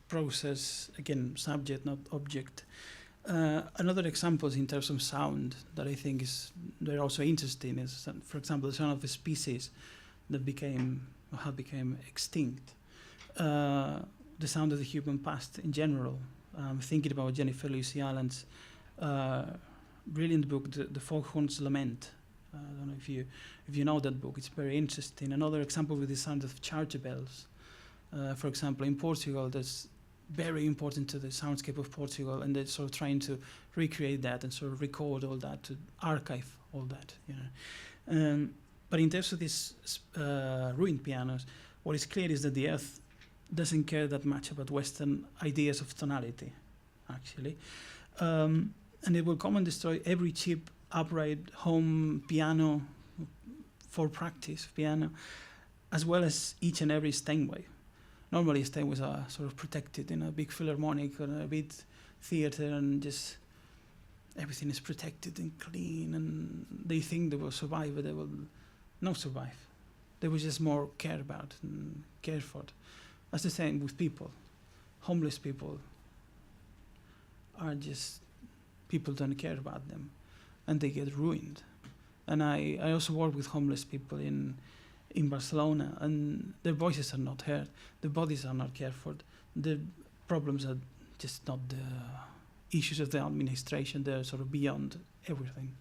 process, again, subject, not object. Another example in terms of sound that I think they're also interesting is, for example, the sound of a species that became extinct. The sound of the human past in general. Thinking about Jennifer Lucy Allen's brilliant book, The Foghorn's Lament. I don't know if you know that book. It's very interesting. Another example with the sound of charger bells. For example, in Portugal, that's very important to the soundscape of Portugal, and they're sort of trying to recreate that and sort of record all that, to archive all that. You know. But in terms of these ruined pianos, what is clear is that the Earth doesn't care that much about Western ideas of tonality, actually. And it will come and destroy every cheap, upright home piano for practice piano, as well as each and every Steinway. Normally Steinways are sort of protected in a big philharmonic or a big theater, and just everything is protected and clean, and they think they will survive, but they will not survive. They will just more care about and care for. That's the same with people. Homeless people are just, people don't care about them, and they get ruined. And I also work with homeless people in Barcelona, and their voices are not heard, their bodies are not cared for, the problems are just not the issues of the administration, they're sort of beyond everything.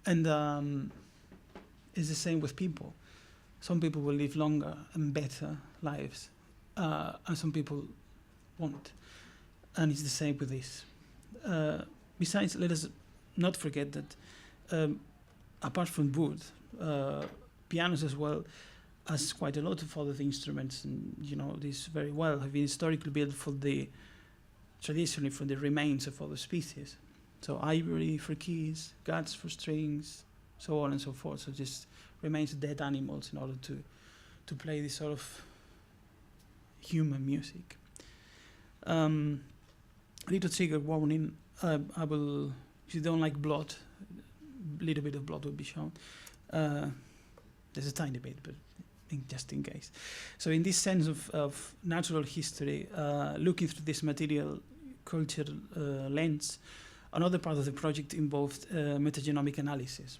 And it's the same with people. some people will live longer and better lives, and some people won't. And it's the same with this. Besides, let us not forget that apart from wood, pianos as well as quite a lot of other instruments, and you know this very well, have been historically built traditionally from the remains of other species. So ivory for keys, guts for strings, so on and so forth. So just remains of dead animals in order to play this sort of human music. Little trigger warning, I will, if you don't like blood, a little bit of blood will be shown. There's a tiny bit, but just in case. So in this sense of natural history, looking through this material culture lens, another part of the project involved metagenomic analysis.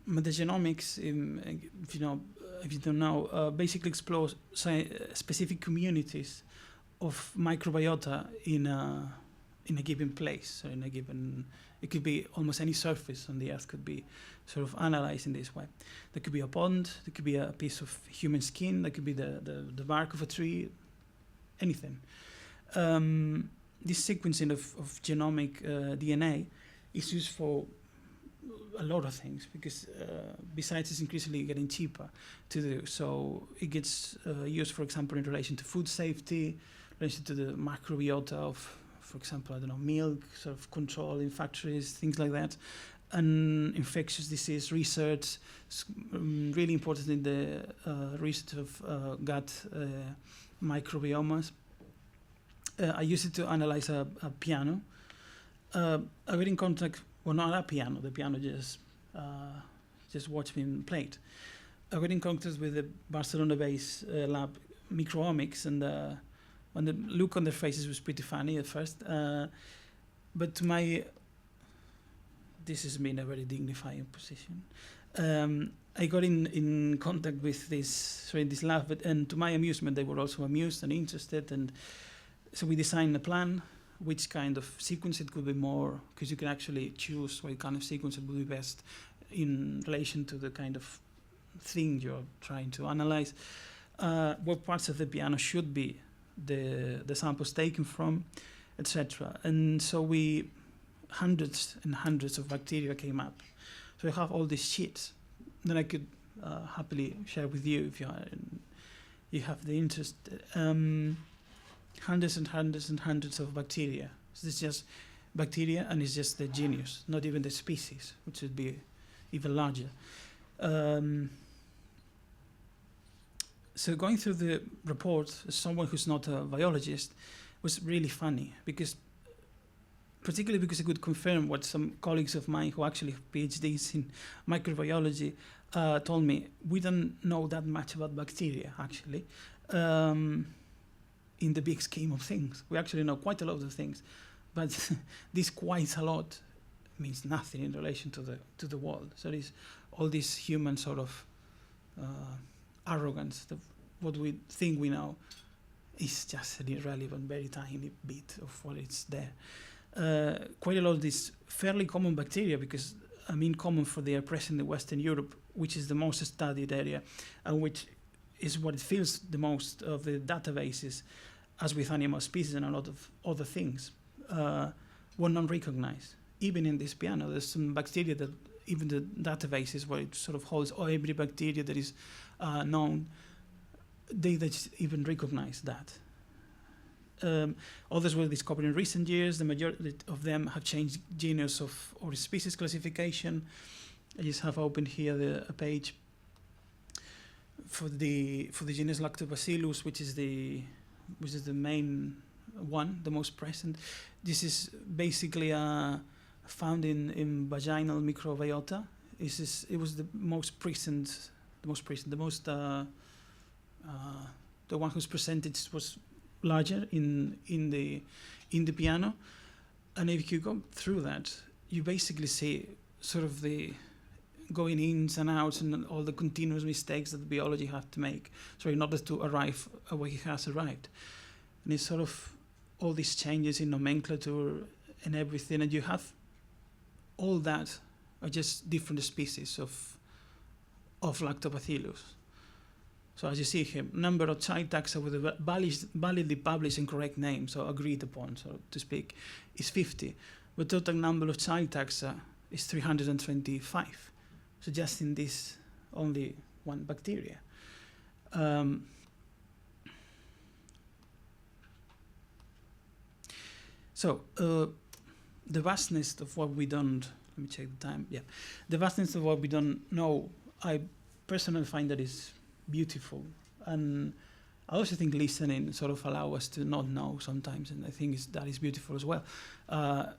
Metagenomics, if you don't know, basically explores specific communities of microbiota in a given place, or in a given. It could be almost any surface on the earth could be sort of analyzed in this way. There could be a pond, there could be a piece of human skin, there could be the bark of a tree, anything. This sequencing of genomic DNA is used for a lot of things, because besides it's increasingly getting cheaper to do. So it gets used, for example, in relation to food safety, in relation to the microbiota of, for example, I don't know, milk, sort of control in factories, things like that. And infectious disease research is really important in the research of gut microbiomas. I used it to analyze a piano. I got in contact, well, not a piano, the piano just watched me play it. I got in contact with the Barcelona-based lab Microomics, and the look on their faces was pretty funny at first. But to my, this has been a very dignifying position. I got in contact with this lab, and to my amusement, they were also amused and interested, and so we designed a plan, which kind of sequence it could be more, because you can actually choose what kind of sequence it would be best in relation to the kind of thing you're trying to analyze, what parts of the piano should be the samples taken from, etc. And so hundreds and hundreds of bacteria came up. So I have all these sheets that I could happily share with you if you have the interest. Hundreds and hundreds and hundreds of bacteria. So it's just bacteria, and it's just the genus, not even the species, which would be even larger. So going through the report as someone who's not a biologist was really funny, particularly because I could confirm what some colleagues of mine who actually have PhDs in microbiology told me. We don't know that much about bacteria, actually. In the big scheme of things, we actually know quite a lot of things, but this quite a lot means nothing in relation to the world. So there's all this human sort of arrogance that what we think we know is just an irrelevant, very tiny bit of what is there. Quite a lot of these fairly common bacteria, because I mean common for they are present in Western Europe, which is the most studied area, and which is what it fills the most of the databases, as with animal species and a lot of other things, were non-recognized. Even in this piano, there's some bacteria that even the databases where it sort of holds every bacteria that is known, they just even recognize that. Others were discovered in recent years. The majority of them have changed genus or species classification. I just have opened here a page for the genus Lactobacillus, which is the main one, the most present. This is basically found in vaginal microbiota. It was the one whose percentage was larger in the piano. And if you go through that, you basically see sort of the going ins and outs and all the continuous mistakes that biology have to make, so in order to arrive at where it has arrived. And it's sort of all these changes in nomenclature and everything, and you have all that are just different species of of Lactobacillus. So as you see here, number of child taxa with a validly published and correct name, so agreed upon, so to speak, is 50. But total number of child taxa is 325, suggesting this only one bacteria. So the vastness of what we don't, let me check the time, yeah. The vastness of what we don't know, I personally find that is beautiful. And I also think listening sort of allow us to not know sometimes, and I think that is beautiful as well.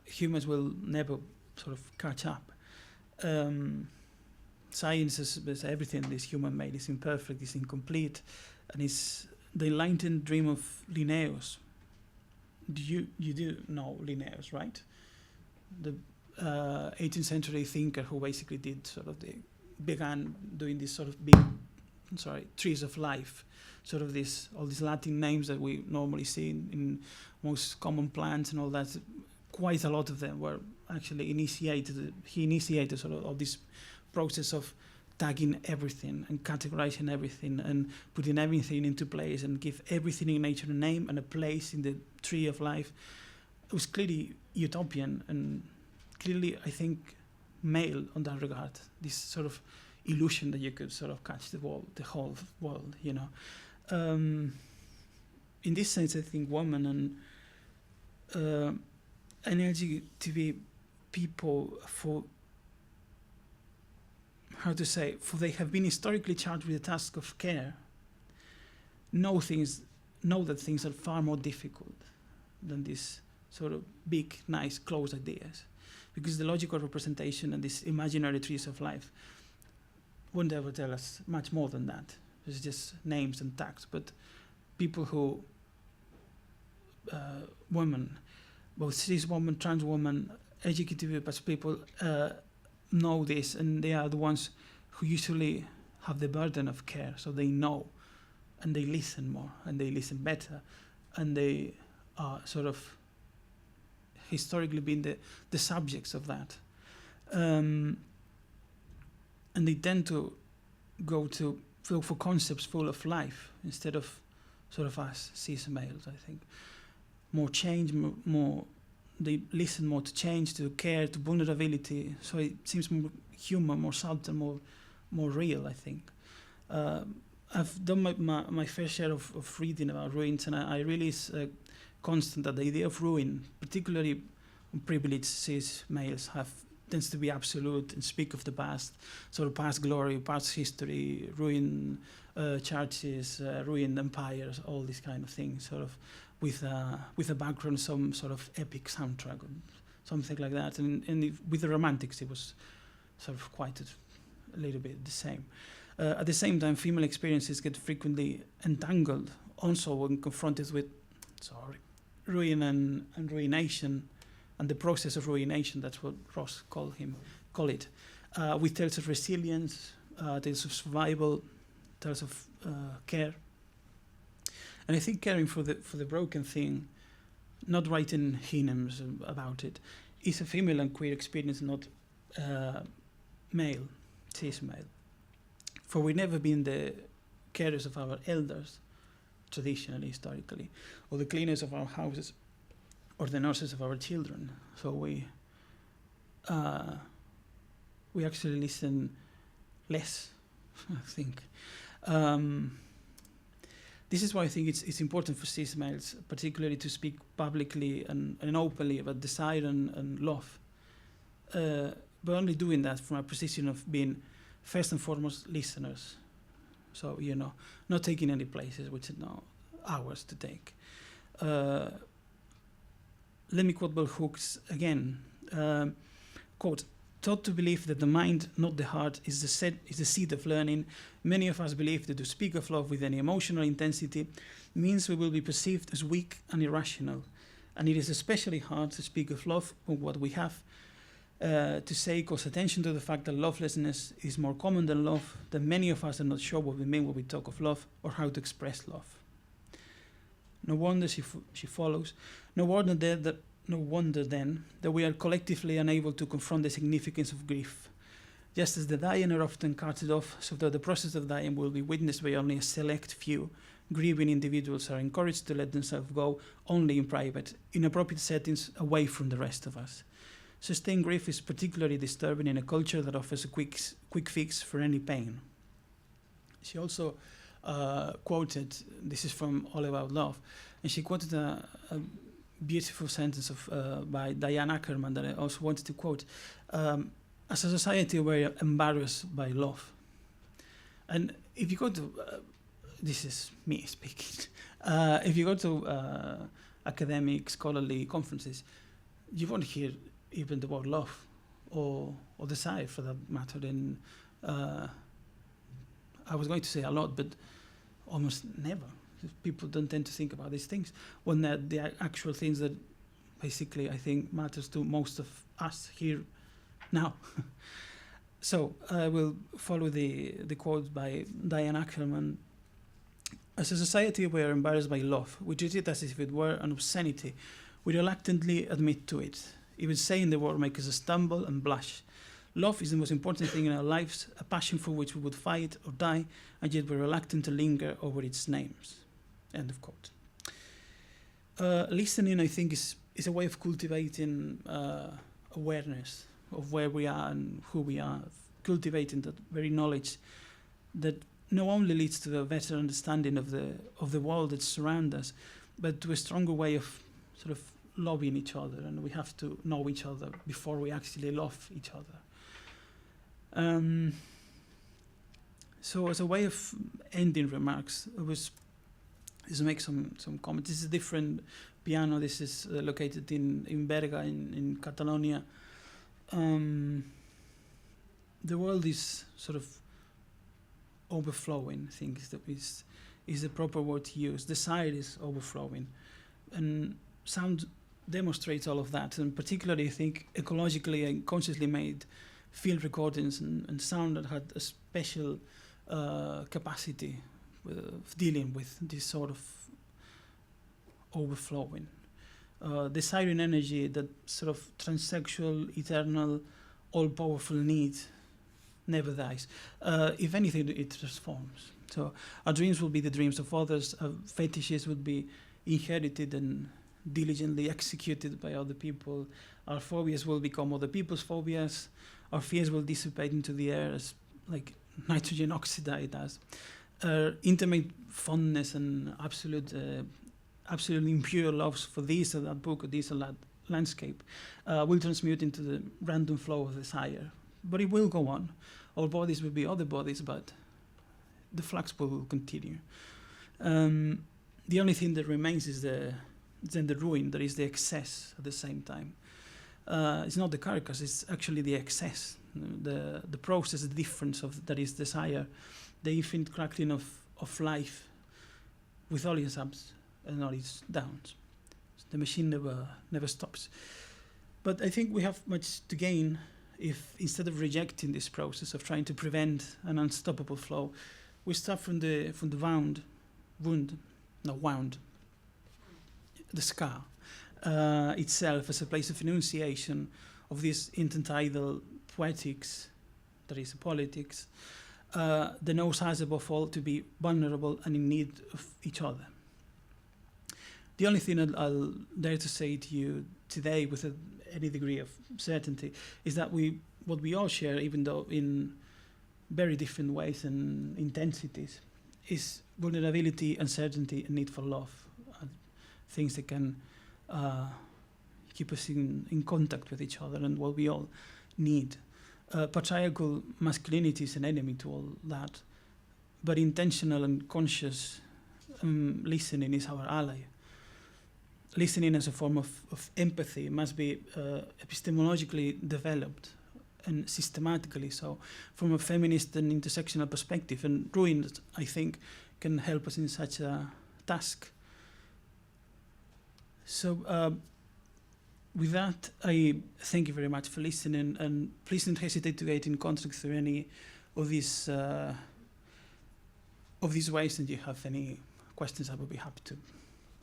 Humans will never sort of catch up. Science is everything is human-made, is imperfect, is incomplete, and is the enlightened dream of Linnaeus. You do know Linnaeus, right? The 18th century thinker who basically did sort of began doing this sort of big, trees of life, sort of all these Latin names that we normally see in most common plants and all that. Quite a lot of them were actually initiated. He initiated sort of this process of tagging everything and categorizing everything and putting everything into place and give everything in nature a name and a place in the tree of life. It was clearly utopian and clearly, I think, male on that regard. This sort of illusion that you could sort of catch the whole world, you know. In this sense, I think women and LGBT people, for they have been historically charged with the task of care, know that things are far more difficult than these sort of big, nice, close ideas. Because the logical representation and these imaginary trees of life won't ever tell us much more than that. It's just names and tags. But people who, women, both cis women, trans women, LGBTQ+ people, know this, and they are the ones who usually have the burden of care, so they know, and they listen more, and they listen better, and they are sort of historically been the subjects of that. And they tend to go to look for concepts full of life instead of sort of us cis males, I think. More change, more they listen more to change, to care, to vulnerability. So it seems more human, more subtle, more real, I think. I've done my fair share of reading about ruins, and I really constant that the idea of ruin, particularly privileged cis males, tends to be absolute and speak of the past, sort of past glory, past history, ruin churches, ruined empires, all these kind of things, sort of with a background, some sort of epic soundtrack, or something like that. And with the Romantics, it was sort of quite a little bit the same. At the same time, female experiences get frequently entangled also when confronted with ruin and ruination, and the process of ruination. That's what Ross call it. With tales of resilience, tales of survival, tales of care. And I think caring for the broken thing, not writing hymns about it, is a female and queer experience, not male, cis male. For we've never been the carers of our elders, traditionally, historically, or the cleaners of our houses, or the nurses of our children. So we actually listen less, I think. This is why I think it's important for cis males, particularly to speak publicly and openly about desire and love. But only doing that from a position of being first and foremost listeners. So, you know, not taking any places which are not ours to take. Let me quote bell hooks again. Quote, taught to believe that the mind, not the heart, is the seed of learning, many of us believe that to speak of love with any emotional intensity means we will be perceived as weak and irrational. And it is especially hard to speak of love when what we have to say calls attention to the fact that lovelessness is more common than love, that many of us are not sure what we mean when we talk of love or how to express love. No wonder she follows. No wonder then that we are collectively unable to confront the significance of grief. just as the dying are often carted off, so that the process of dying will be witnessed by only a select few, grieving individuals are encouraged to let themselves go only in private, in appropriate settings away from the rest of us. Sustained grief is particularly disturbing in a culture that offers a quick fix for any pain. She also quoted, this is from All About Love, and she quoted a beautiful sentence by Diane Ackerman that I also wanted to quote. As a society, we're embarrassed by love. And if you go to, this is me speaking, if you go to academic, scholarly conferences, you won't hear even the word love or desire for that matter. Then I was going to say a lot, but almost never. People don't tend to think about these things when they're the actual things that basically I think matters to most of us here now. So I will follow the quote by Diane Ackerman. As a society, we are embarrassed by love. We treat it as if it were an obscenity. We reluctantly admit to it. Even saying the word makes us stumble and blush. Love is the most important thing in our lives, a passion for which we would fight or die, and yet we're reluctant to linger over its names. End of quote. Listening, I think, is a way of cultivating awareness of where we are and who we are, cultivating that very knowledge that not only leads to a better understanding of the world that surrounds us, but to a stronger way of sort of loving each other, and we have to know each other before we actually love each other. So as a way of ending remarks, I was just make some comments. This is a different piano. This is located in Berga in Catalonia. The world is sort of overflowing. I think is the proper word to use. Desire is overflowing, and sound demonstrates all of that. And particularly, I think ecologically and consciously made field recordings and sound that had a special capacity of dealing with this sort of overflowing. Desiring energy, that sort of transsexual, eternal, all-powerful need never dies. If anything, it transforms. So our dreams will be the dreams of others, our fetishes would be inherited and diligently executed by other people. Our phobias will become other people's phobias. Our fears will dissipate into the air as like nitrogen oxide does. Intimate fondness and absolutely impure loves for this or that book or this or that landscape will transmute into the random flow of desire. But it will go on. Our bodies will be other bodies, but the flux will continue. The only thing that remains is the ruin. There is the excess at the same time. It's not the carcass, it's actually the excess, the process, the difference of that is desire, the infinite crackling of life with all its ups and all its downs. The machine never stops. But I think we have much to gain if, instead of rejecting this process of trying to prevent an unstoppable flow, we start from the scar itself as a place of enunciation of this intertidal poetics, that is politics, that knows us above all to be vulnerable and in need of each other. The only thing that I'll dare to say to you today with any degree of certainty is that what we all share, even though in very different ways and intensities, is vulnerability, uncertainty, and need for love. Things that can keep us in contact with each other and what we all need. Patriarchal masculinity is an enemy to all that, but intentional and conscious listening is our ally. Listening as a form of empathy must be epistemologically developed and systematically so from a feminist and intersectional perspective, and Ruin, I think, can help us in such a task. So with that, I thank you very much for listening, and please don't hesitate to get in contact through any of these ways, and if you have any questions, I will be happy to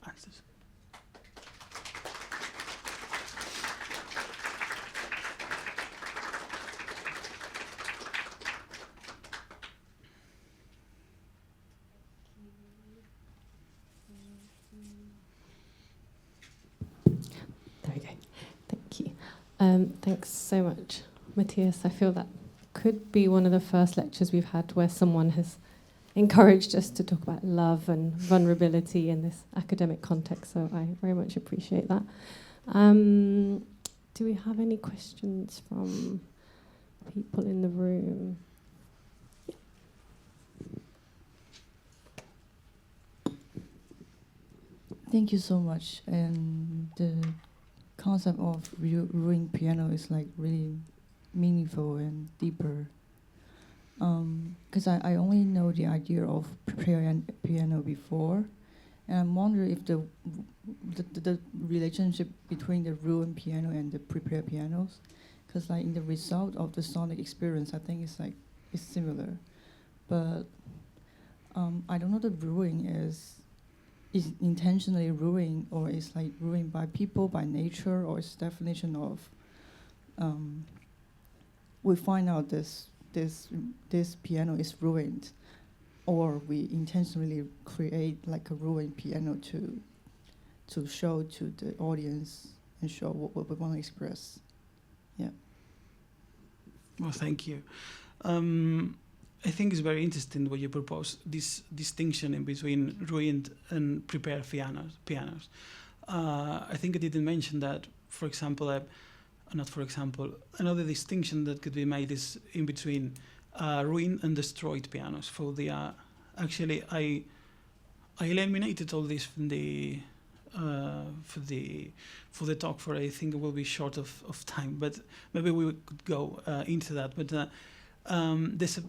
answer. Thanks so much, Matías. I feel that could be one of the first lectures we've had where someone has encouraged us to talk about love and vulnerability in this academic context, so I very much appreciate that. Do we have any questions from people in the room? Thank you so much. And the concept of ruined piano is like really meaningful and deeper. Because I only know the idea of prepared piano before, and I'm wondering if the relationship between the ruined piano and the prepared pianos, because like in the result of the sonic experience, I think it's similar, but I don't know the ruin is intentionally ruined or is like ruined by people, by nature, or it's definition of we find out this piano is ruined, or we intentionally create like a ruined piano to show to the audience and show what we want to express. Yeah. Well, thank you. I think it's very interesting what you propose, this distinction in between ruined and prepared pianos. I think I didn't mention that, for example, another distinction that could be made is in between ruined and destroyed pianos. Actually, I eliminated all this from the for the talk, for I think it will be short of time, but maybe we could go into that. But there's a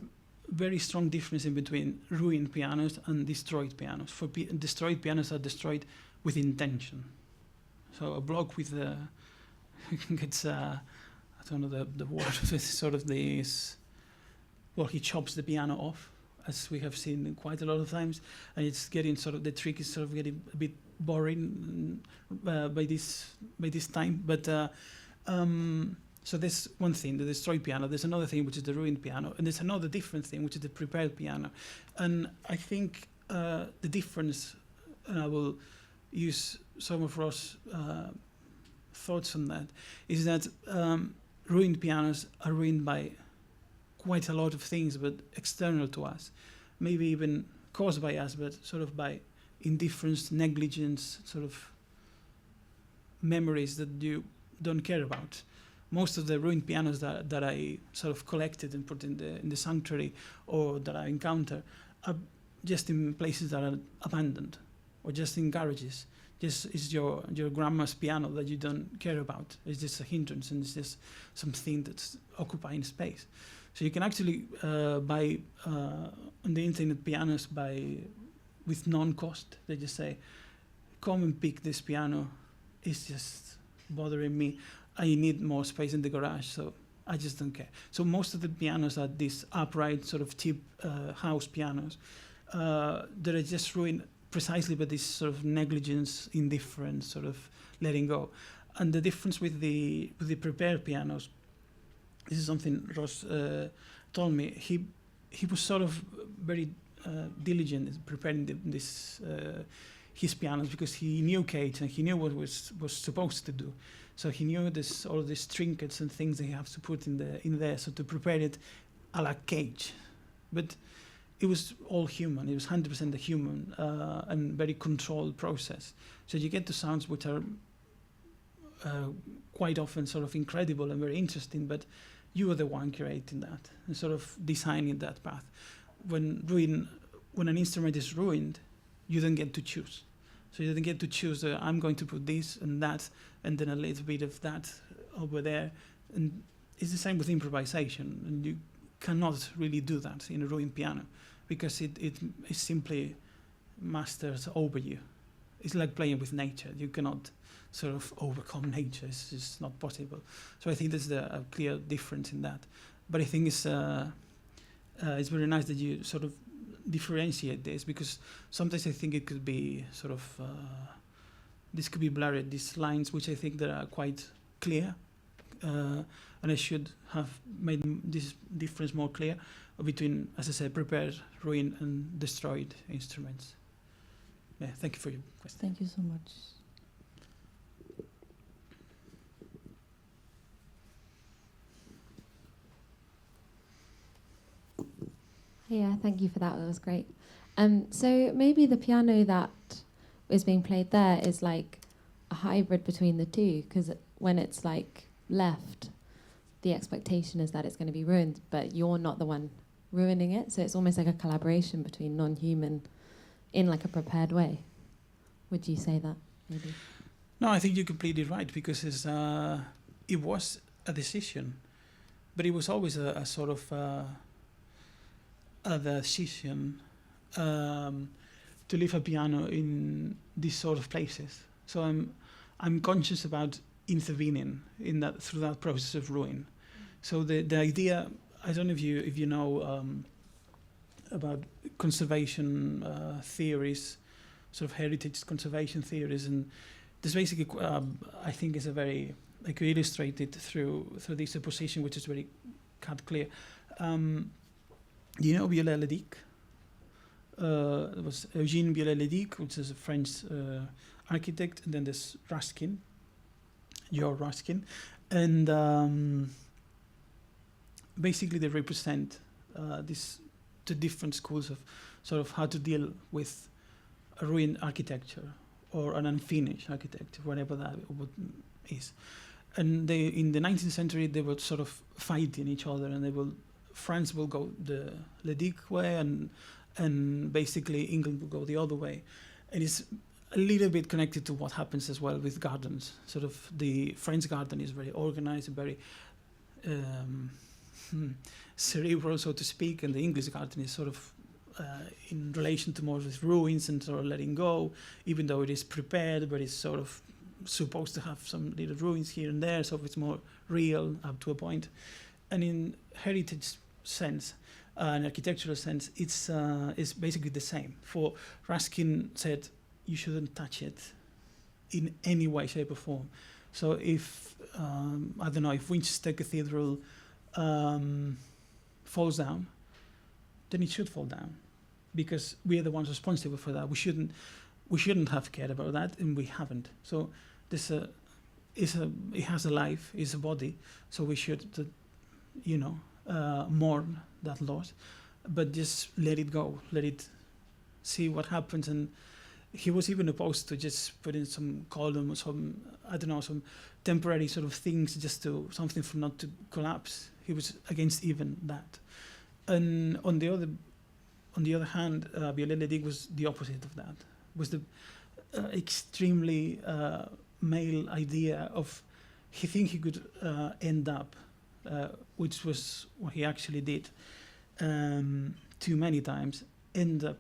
very strong difference in between ruined pianos and destroyed pianos. Destroyed pianos are destroyed with intention. So a block with gets I don't know the word, it's sort of this. Well, he chops the piano off, as we have seen quite a lot of times, and it's getting the trick is sort of getting a bit boring by this time. But so there's one thing, the destroyed piano. There's another thing, which is the ruined piano, and there's another different thing, which is the prepared piano. And I think the difference, and I will use some of Ross' thoughts on that, is that ruined pianos are ruined by quite a lot of things, but external to us, maybe even caused by us, but sort of by indifference, negligence, sort of memories that you don't care about. Most of the ruined pianos that I sort of collected and put in the sanctuary, or that I encounter, are just in places that are abandoned, or just in garages. Just is your grandma's piano that you don't care about. It's just a hindrance, and it's just something that's occupying space. So you can actually buy on the internet pianos with non-cost. They just say, "Come and pick this piano. It's just bothering me. I need more space in the garage, so I just don't care." So most of the pianos are these upright, sort of cheap house pianos that are just ruined precisely by this sort of negligence, indifference, sort of letting go. And the difference with the prepared pianos, this is something Ross told me. He was sort of very diligent in preparing his pianos, because he knew Kate and he knew what was supposed to do. So he knew all these trinkets and things that he has to put in there. So to prepare it a la Cage, but it was all human. It was 100% a human and very controlled process. So you get the sounds which are quite often sort of incredible and very interesting, but you are the one creating that and sort of designing that path. When an instrument is ruined, you don't get to choose. So you don't get to choose, I'm going to put this and that, and then a little bit of that over there. And it's the same with improvisation. And you cannot really do that in a ruined piano, because it simply masters over you. It's like playing with nature. You cannot sort of overcome nature. It's just not possible. So I think there's a clear difference in that. But I think it's very nice that you sort of differentiate this, because sometimes I think it could be sort of this could be blurred, these lines which I think that are quite clear, and I should have made this difference more clear between, as I said, prepared, ruined, and destroyed instruments. Yeah, thank you for your question. Thank you so much. Yeah, thank you for that. That was great. So maybe the piano that is being played there is like a hybrid between the two, because when it's like left, the expectation is that it's going to be ruined, but you're not the one ruining it. So it's almost like a collaboration between non-human in like a prepared way. Would you say that, maybe? No, I think you're completely right, because it was a decision, but it was always a sort of a decision to leave a piano in these sort of places. So I'm conscious about intervening in that through that process of ruin. So the idea, I don't know if you know about conservation theories, sort of heritage conservation theories, and this basically I think is a very illustrated through this opposition, which is very cut clear. You know Viollet-le-Duc? It was Eugène Viollet-le-Duc, which is a French architect, and then there's Ruskin, George Ruskin, and basically they represent the different schools of sort of how to deal with a ruined architecture or an unfinished architecture, whatever that is. And they, in the 19th century, they were sort of fighting each other, and France will go the Le-Duc way, and basically England will go the other way. And it's a little bit connected to what happens as well with gardens. Sort of the French garden is very organized, very cerebral, so to speak, and the English garden is sort of in relation to more with ruins and sort of letting go, even though it is prepared, but it's sort of supposed to have some little ruins here and there, so it's more real up to a point. And in heritage sense, an architectural sense, it's basically the same. For Ruskin said, you shouldn't touch it in any way, shape or form. So if, I don't know, if Winchester Cathedral falls down, then it should fall down, because we are the ones responsible for that. We shouldn't have cared about that, and we haven't. So this it has a life, it's a body, so we should, mourn that loss, but just let it go, let it see what happens. And he was even opposed to just putting some column or some, I don't know, some temporary sort of things just to something for not to collapse. He was against even that. And on the other hand, Viollet-le-Duc was the opposite of that. Was the extremely male idea of he think he could end up, which was what he actually did too many times, end up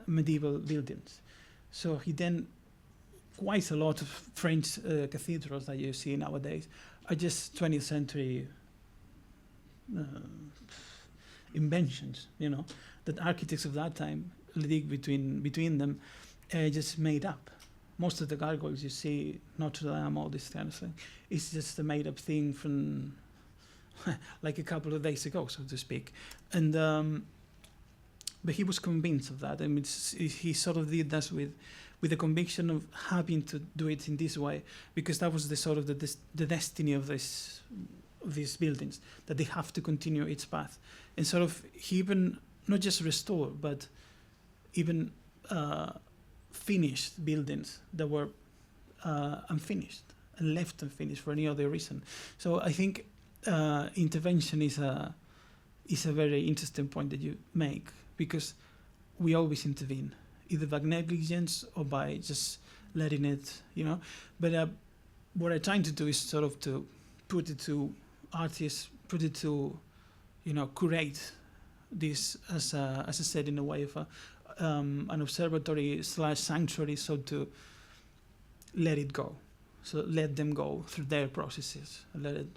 medieval buildings. So he then, quite a lot of French cathedrals that you see nowadays are just 20th century inventions, that architects of that time, Le-Duc between them, just made up. Most of the gargoyles you see, Notre Dame, all this kind of thing, it's just a made up thing from like a couple of days ago, so to speak. And but he was convinced of that. I mean, he sort of did that with the conviction of having to do it in this way, because that was the sort of the destiny of these buildings, that they have to continue its path. And sort of he even not just restore, but even finished buildings that were unfinished and left unfinished for any other reason. So I think intervention is a very interesting point that you make, because we always intervene, either by negligence or by just letting it, But what I'm trying to do is sort of to put it to artists, put it to, curate this, as I said, in a way of an observatory / sanctuary, so to let it go. So let them go through their processes, let it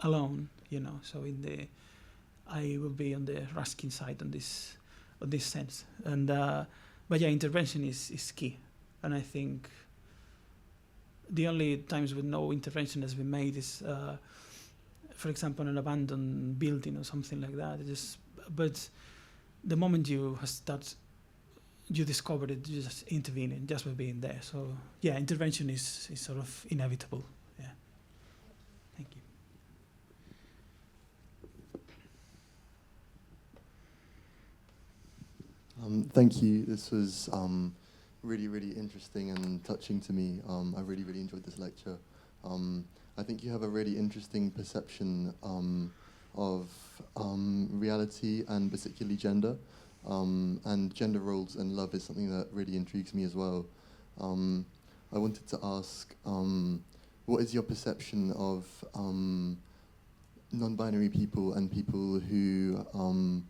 alone, So I will be on the Ruskin side on this sense. And but yeah, intervention is key. And I think the only times with no intervention has been made is, for example, an abandoned building or something like that. But the moment you discover it, you just intervene just by being there. So yeah, intervention is sort of inevitable. Yeah. Thank you. Thank you. This was really, really interesting and touching to me. I really, really enjoyed this lecture. I think you have a really interesting perception of reality and particularly gender. And gender roles and love is something that really intrigues me as well. I wanted to ask, what is your perception of non-binary people and people who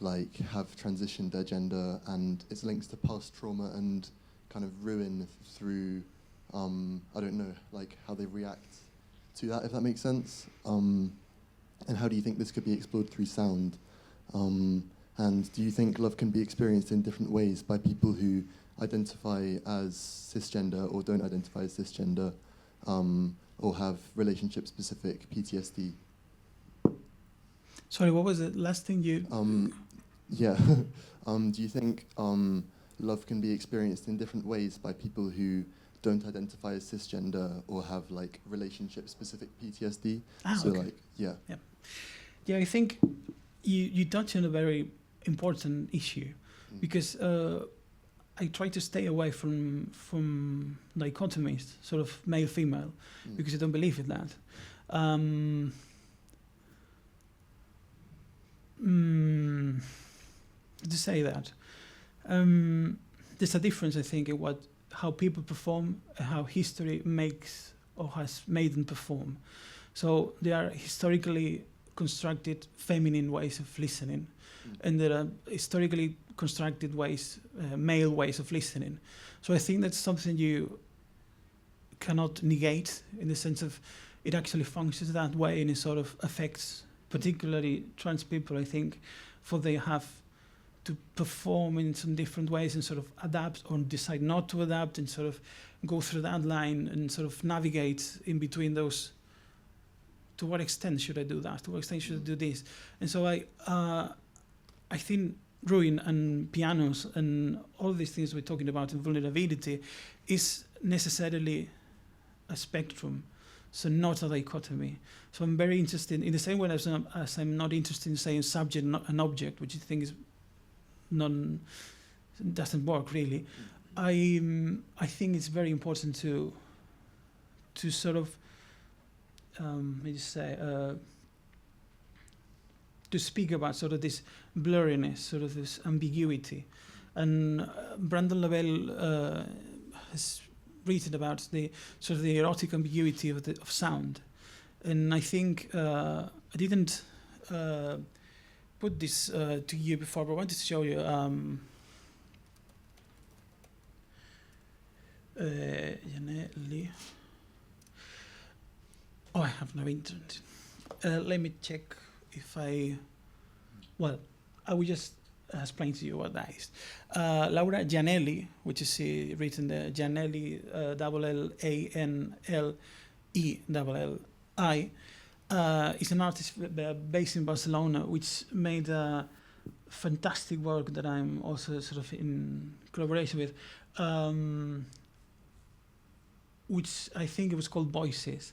like have transitioned their gender and its links to past trauma and kind of ruin through, I don't know, like how they react to that, if that makes sense? And how do you think this could be explored through sound? And do you think love can be experienced in different ways by people who identify as cisgender or don't identify as cisgender, or have relationship-specific PTSD? Sorry, what was the last thing you... Yeah. Do you think love can be experienced in different ways by people who don't identify as cisgender or have like relationship-specific PTSD? So okay. like, yeah. Yeah, I think you touch on a very important issue, because I try to stay away from dichotomies, sort of male-female, because I don't believe in that. To say that, there's a difference, I think, in how people perform and how history makes or has made them perform. So there are historically constructed feminine ways of listening, and there are historically constructed ways, male ways of listening. So I think that's something you cannot negate, in the sense of it actually functions that way, and it sort of affects particularly trans people, I think, for they have to perform in some different ways and sort of adapt or decide not to adapt and sort of go through that line and sort of navigate in between those. To what extent should I do that? To what extent should I do this? And so I think ruin and pianos and all these things we're talking about in vulnerability is necessarily a spectrum, so not a dichotomy. So I'm very interested, in the same way as I'm not interested in saying subject and object, which I think is doesn't work really. I think it's very important to sort of to speak about sort of this blurriness, sort of this ambiguity. And Brandon Lavelle has written about the sort of the erotic ambiguity of sound. And I think I didn't put this to you before, but I wanted to show you Janelli. Oh, I have no internet. Let me check if I will just explain to you what that is. Laura Janelli, which is written there, Janelli, L-L-A-N-L-E-L-L-I, is an artist based in Barcelona, which made fantastic work that I'm also sort of in collaboration with, which I think it was called Voices,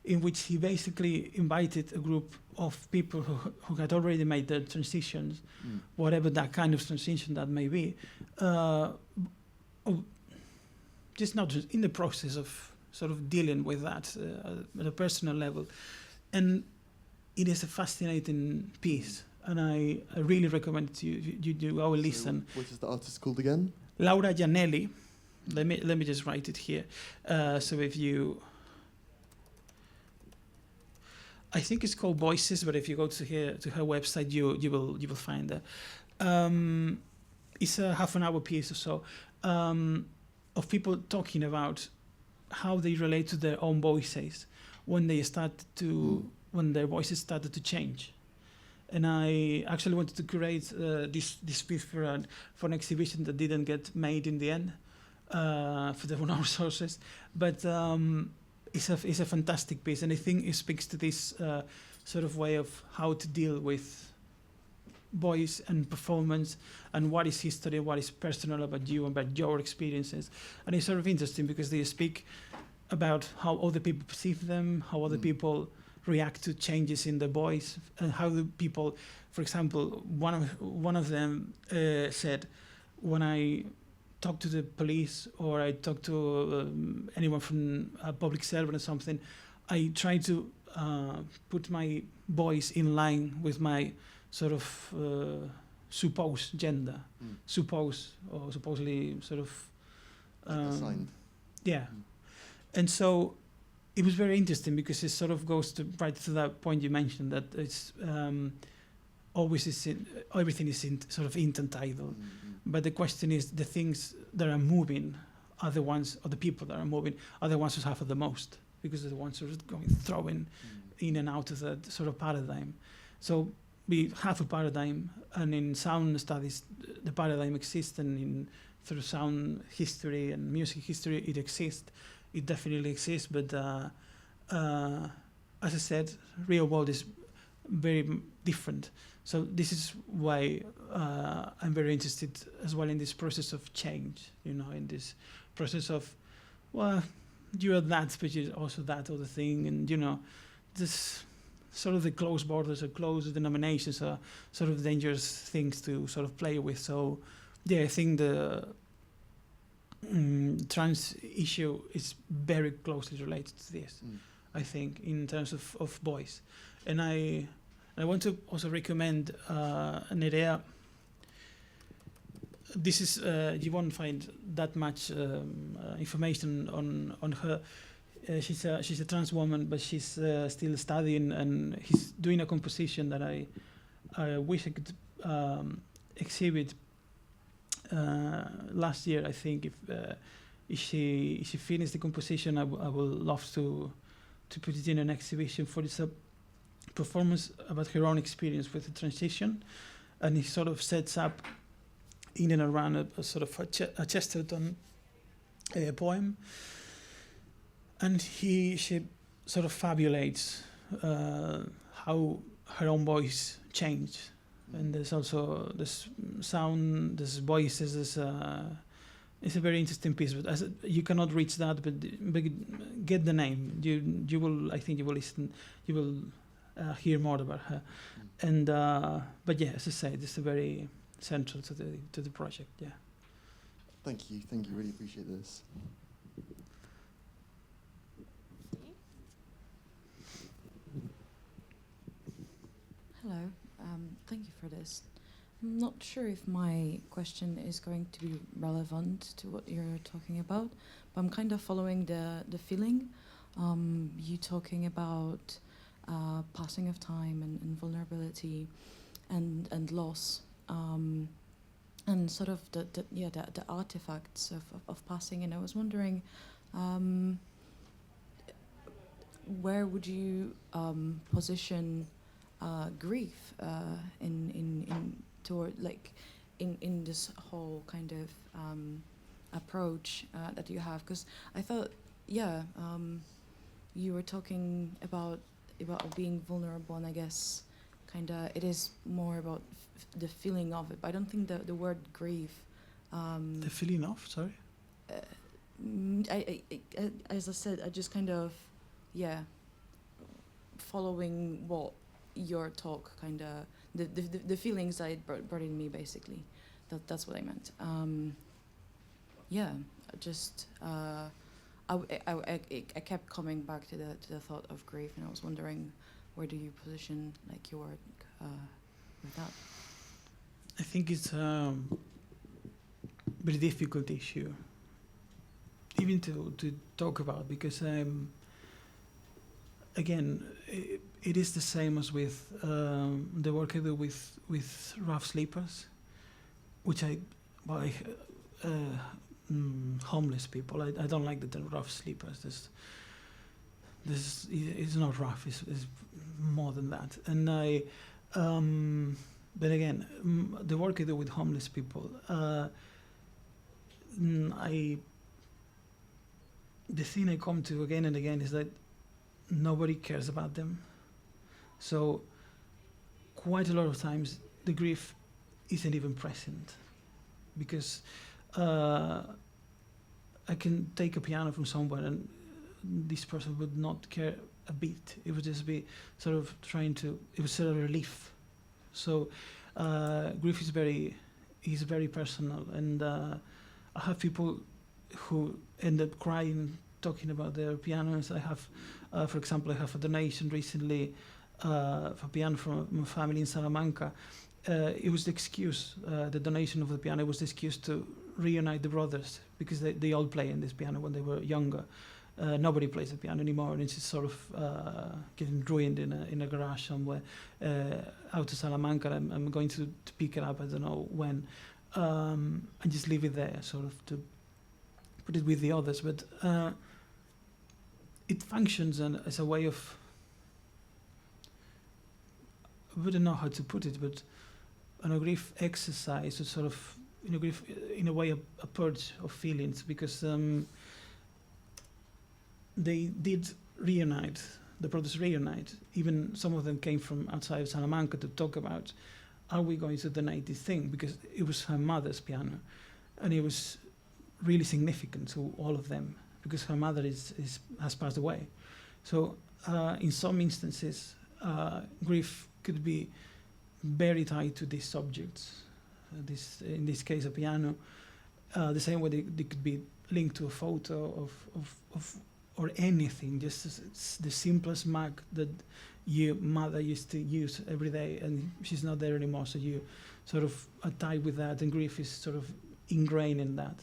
in which he basically invited a group of people who had already made the transitions, whatever that kind of transition that may be, just not just in the process of sort of dealing with that at a personal level. And it is a fascinating piece, and I really recommend it you do our listen. What is the artist called again? Laura Janelli. Let me just write it here. So if you, I think it's called Voices, but if you go to her website, you will find it. It's a half an hour piece or so of people talking about how they relate to their own voices when their voices started to change. And I actually wanted to create this piece for an exhibition that didn't get made in the end, for the no resources. But it's a fantastic piece, and I think it speaks to this sort of way of how to deal with voice and performance, and what is history, what is personal about you, about your experiences. And it's sort of interesting because they speak about how other people perceive them, how other people react to changes in the voice, and how the people, for example, one of them said, when I talk to the police or I talk to anyone from a public servant or something, I try to put my voice in line with my sort of supposed gender, supposedly sort of assigned. yeah. And so it was very interesting because it sort of goes right to that point you mentioned, that it's everything is sort of intertitled. But the question is, the things that are moving are the ones, or the people that are moving are the ones who suffer the most, because they're the ones who are throwing in and out of that sort of paradigm. So we have a paradigm, and in sound studies, the paradigm exists, and through sound history and music history, it exists. It definitely exists, but as I said, real world is very different. So this is why I'm very interested as well in this process of change, in this process of, well, you are that, but you're also that other thing. And, this sort of the closed borders or closed denominations are sort of dangerous things to sort of play with. So, yeah, I think the trans issue is very closely related to this, I think, in terms of voice. And I want to also recommend Nerea. This is you won't find that much information on her. She's a trans woman, but she's still studying, and she's doing a composition that I wish I could exhibit last year. I think if she finished the composition, I would love to put it in an exhibition. For this performance about her own experience with the transition, and it sort of sets up in and around a sort of a Chesterton poem, and she sort of fabulates how her own voice changed, and there's also this sound, there's voices, it's a very interesting piece. But you cannot reach that, but get the name. You will, I think you will listen, you will hear more about her. And but yeah, as I say, this is very central to the project. Yeah. Thank you. Really appreciate this. Hello. Thank you for this. I'm not sure if my question is going to be relevant to what you're talking about, but I'm kind of following the feeling. You talking about passing of time and vulnerability and loss, and sort of the artifacts of passing. And I was wondering, where would you position grief in this whole kind of approach that you have? Because I thought, you were talking about being vulnerable, and I guess kind of it is more about the feeling of it. But I don't think the word grief. The feeling of, sorry. As I said, I just kind of, following what your talk kind of the feelings that it brought in me, basically. That's what I meant. I kept coming back to the thought of grief, and I was wondering, where do you position like your work with that? I think it's a very difficult issue, even to talk about, because again, it is the same as with the work I do with rough sleepers, which homeless people. I don't like the term rough sleepers. This is not rough. It's more than that. And but again, the work I do with homeless people, the thing I come to again and again is that nobody cares about them. So quite a lot of times the grief isn't even present, because I can take a piano from somewhere and this person would not care a bit. It would just be sort of it was sort of relief. So grief is very is very personal, and I have people who end up crying talking about their pianos. I have, for example, I have a donation recently for piano from my family in Salamanca. It was the excuse, the donation of the piano was the excuse to reunite the brothers, because they all play in this piano when they were younger. Nobody plays the piano anymore, and it's just sort of getting ruined in a garage somewhere out of Salamanca. I'm going to pick it up, I don't know when, and just leave it there, sort of to put it with the others. But it functions as a way of, I wouldn't know how to put it, but a grief exercise, or sort of, grief, in a way, a purge of feelings, because they did reunite, the brothers reunite. Even some of them came from outside of Salamanca to talk about, are we going to donate this thing? Because it was her mother's piano, and it was really significant to all of them, because her mother has passed away. So in some instances, grief could be very tied to these subjects. In this case, a piano. The same way they could be linked to a photo of or anything, just the simplest mug that your mother used to use every day, and she's not there anymore, so you sort of are tied with that, and grief is sort of ingrained in that.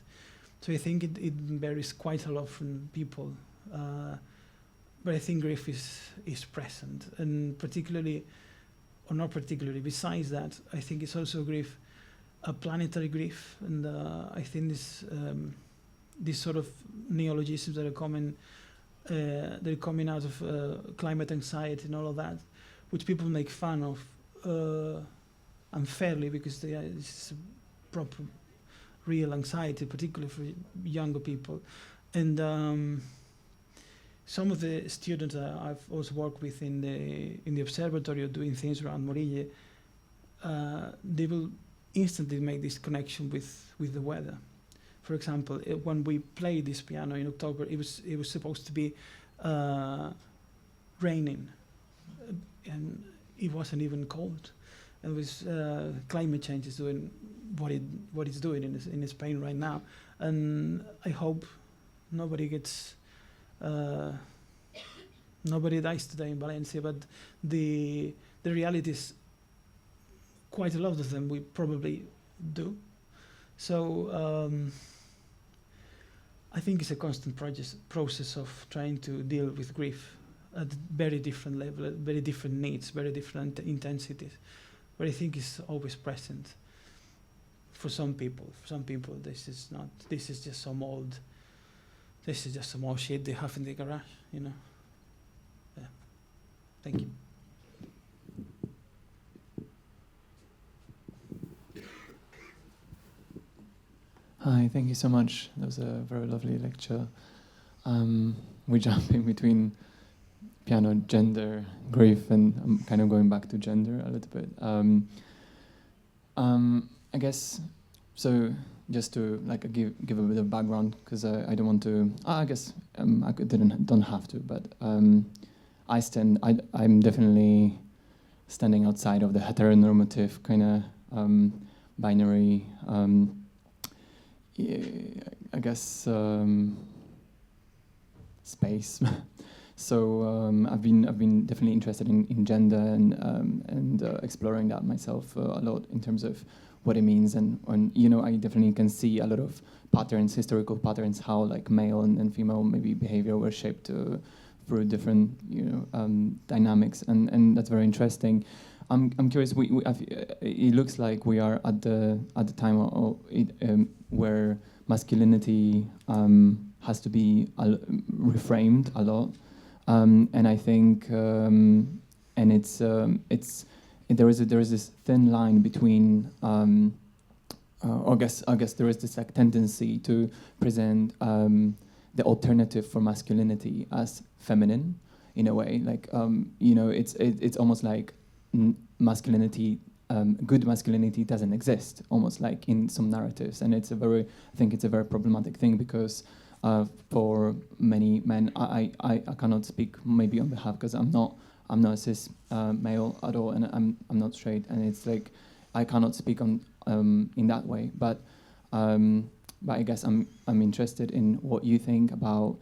So I think it varies quite a lot from people, but I think grief is present, and particularly, or not particularly, besides that, I think it's also grief, a planetary grief, and I think these sort of neologisms that are coming out of climate anxiety and all of that, which people make fun of unfairly, because it's a proper, real anxiety, particularly for younger people. And some of the students I've also worked with in the Observatorio doing things around Morille, they will instantly make this connection with the weather. For example, when we played this piano in October, it was supposed to be raining, and it wasn't even cold. It was climate change is doing what it's doing in Spain right now, and I hope nobody dies today in Valencia. But the reality is, quite a lot of them we probably do. So I think it's a constant process of trying to deal with grief at very different level, at very different needs, very different intensities. But I think it's always present for some people. For some people, this is just some old shit they have in the garage, Yeah. Thank you. Hi, thank you so much. That was a very lovely lecture. We jump in between piano, gender, grief, and I'm kind of going back to gender a little bit. I guess, so just to give a bit of background, because I don't want to, I guess I don't have to, but I'm definitely standing outside of the heteronormative kind of binary, I guess, space. So I've been definitely interested in gender and exploring that myself a lot in terms of what it means, and I definitely can see a lot of patterns, historical patterns, how like male and female maybe behavior were shaped through different dynamics, and that's very interesting. I'm curious. It looks like we are at the time where masculinity has to be reframed a lot, and I think and there is this thin line between. I guess there is this tendency to present the alternative for masculinity as feminine, in a way. Like it's almost like masculinity, good masculinity doesn't exist, almost like in some narratives, and I think it's a very problematic thing, because for many men, I cannot speak maybe on behalf, because I'm not a cis male at all, and I'm not straight, and it's like I cannot speak on in that way. But I guess I'm interested in what you think about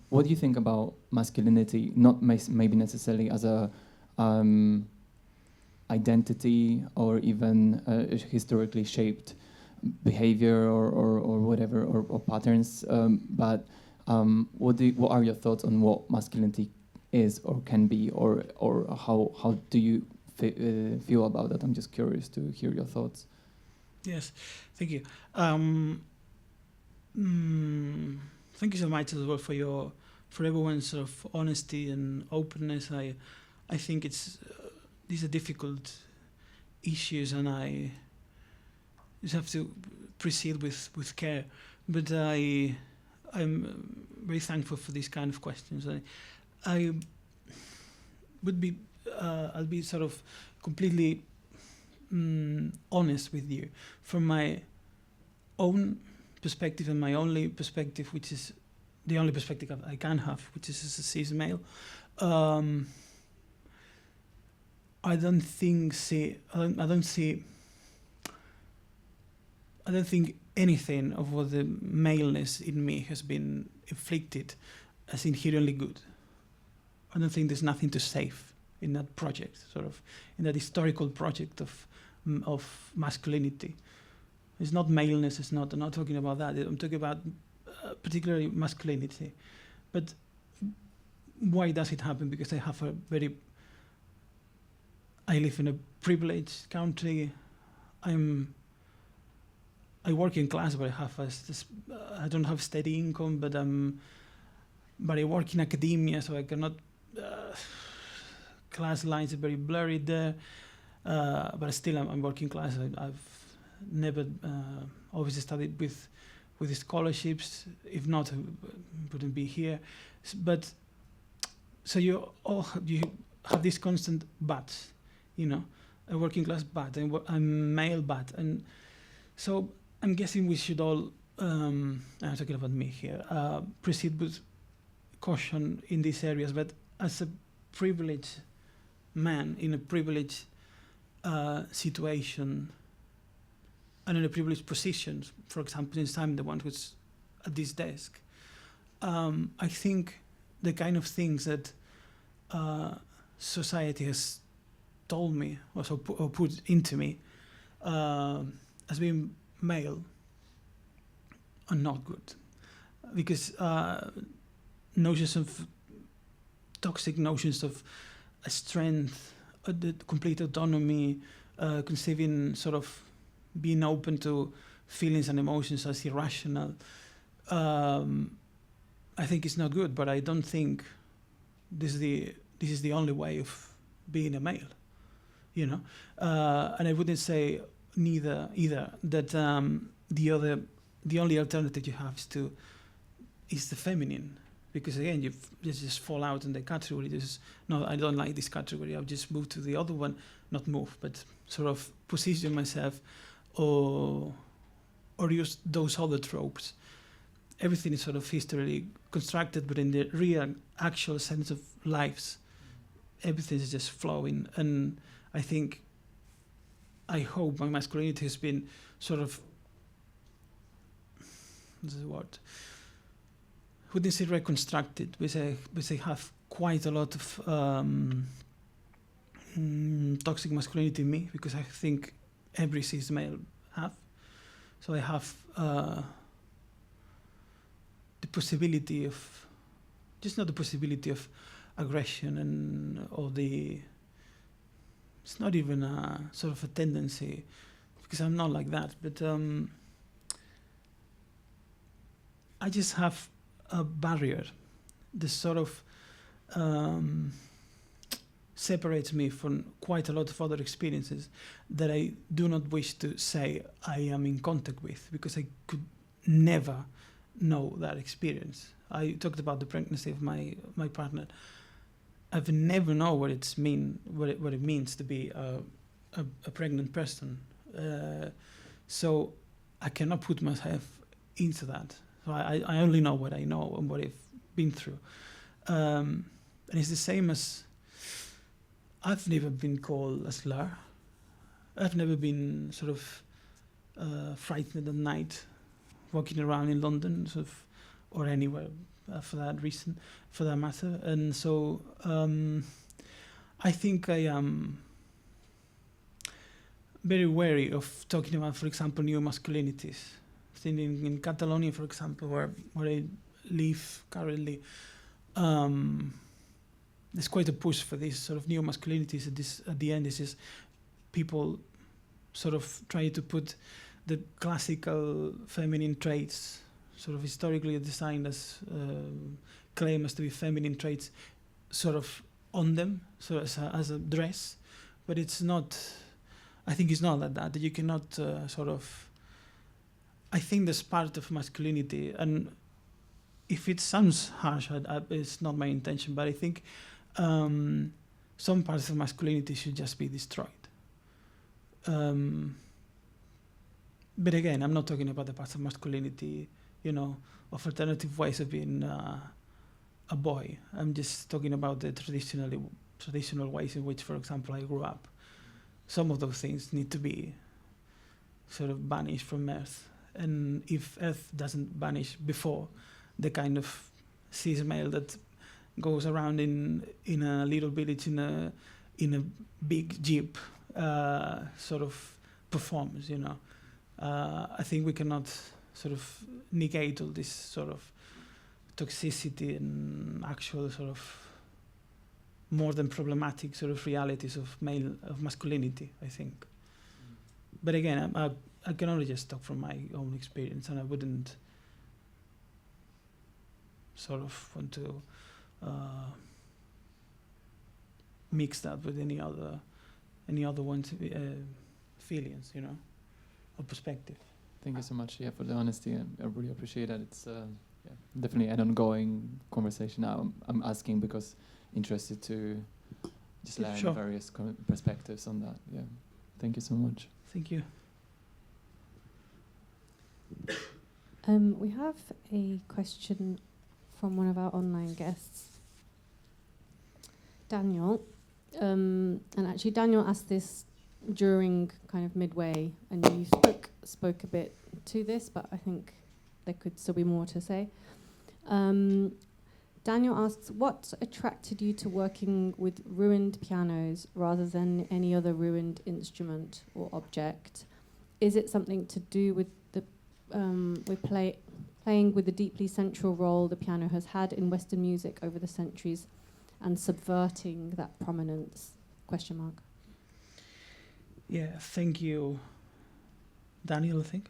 what do you think about masculinity, not maybe necessarily as a identity or even historically shaped behavior or whatever or patterns, but what are your thoughts on what masculinity is or can be, or how do you feel about that? I'm just curious to hear your thoughts. Yes, thank you. Thank you so much as well for everyone's sort of honesty and openness. I think these are difficult issues, and I just have to proceed with care. But I'm very thankful for these kind of questions. I would be I'll be sort of completely honest with you from my own perspective, and my only perspective, which is the only perspective I can have, which is as a cis male. I don't think anything of what the maleness in me has been inflicted as inherently good. I don't think there's nothing to save in that project, sort of in that historical project of masculinity. It's not maleness. I'm not talking about that. I'm talking about particularly masculinity. But why does it happen? Because I live in a privileged country. I work in class, but I don't have steady income. But I work in academia, so I cannot. Class lines are very blurry there. But still, I'm working class. I've never obviously studied with the scholarships. If not, I wouldn't be here. But so you have this constant but, a working class but, I'm male but, and so I'm guessing we should all, I'm talking about me here, proceed with caution in these areas. But as a privileged man in a privileged situation and in a privileged position, for example, since I'm the one who's at this desk, I think the kind of things that society has told me or put into me as being male are not good, because toxic notions of strength, the complete autonomy, conceiving sort of being open to feelings and emotions as irrational, I think it's not good. But I don't think this is the only way of being a male, and I wouldn't say either that the only alternative you have is the feminine. Because again, you just fall out in the category. No, I don't like this category. I'll just move to the other one, not move, but sort of position myself, or use those other tropes. Everything is sort of historically constructed, but in the real, actual sense of lives, everything is just flowing. And I hope my masculinity has been sort of, what's the word? Wouldn't say reconstructed, we say have quite a lot of toxic masculinity in me, because I think every cis male have. So I have the possibility of, just not the possibility of aggression it's not even a sort of a tendency, because I'm not like that, but I just have a barrier. This sort of separates me from quite a lot of other experiences that I do not wish to say I am in contact with, because I could never know that experience. I talked about the pregnancy of my partner. I've never known what it means to be a pregnant person. So I cannot put myself into that. So I only know what I know and what I've been through. And it's the same as, I've never been called a slur. I've never been sort of frightened at night, walking around in London, sort of, or anywhere for that reason, for that matter. And so I think I am very wary of talking about, for example, new masculinities. Thinking in Catalonia, for example, where I live currently, there's quite a push for these sort of new masculinities. At the end, this is people sort of try to put the classical feminine traits, sort of historically designed as claim as to be feminine traits, sort of on them, so as a dress, but it's not. I think it's not like that. You cannot sort of. I think there's part of masculinity, and if it sounds harsh, it's not my intention, but I think some parts of masculinity should just be destroyed. But again, I'm not talking about the parts of masculinity, you know, of alternative ways of being a boy. I'm just talking about the traditional ways in which, for example, I grew up. Some of those things need to be sort of banished from Earth. And if Earth doesn't vanish before, the kind of cis male that goes around in a little village in a big jeep sort of performs, you know. I think we cannot sort of negate all this sort of toxicity and actual sort of more than problematic sort of realities of masculinity, I think. But again, I can only just talk from my own experience, and I wouldn't sort of want to mix that with any other one's feelings, you know, or perspective. Thank you so much, for the honesty. I really appreciate that. It's definitely an ongoing conversation now. I'm asking because interested to just learn various perspectives on that. Yeah, thank you so much. Thank you. We have a question from one of our online guests, Daniel. And actually, Daniel asked this during kind of midway, and you spoke a bit to this, but I think there could still be more to say. Daniel asks, what attracted you to working with ruined pianos rather than any other ruined instrument or object? Is it something to do with the playing with the deeply central role the piano has had in Western music over the centuries and subverting that prominence? ? Yeah, thank you, Daniel, I think.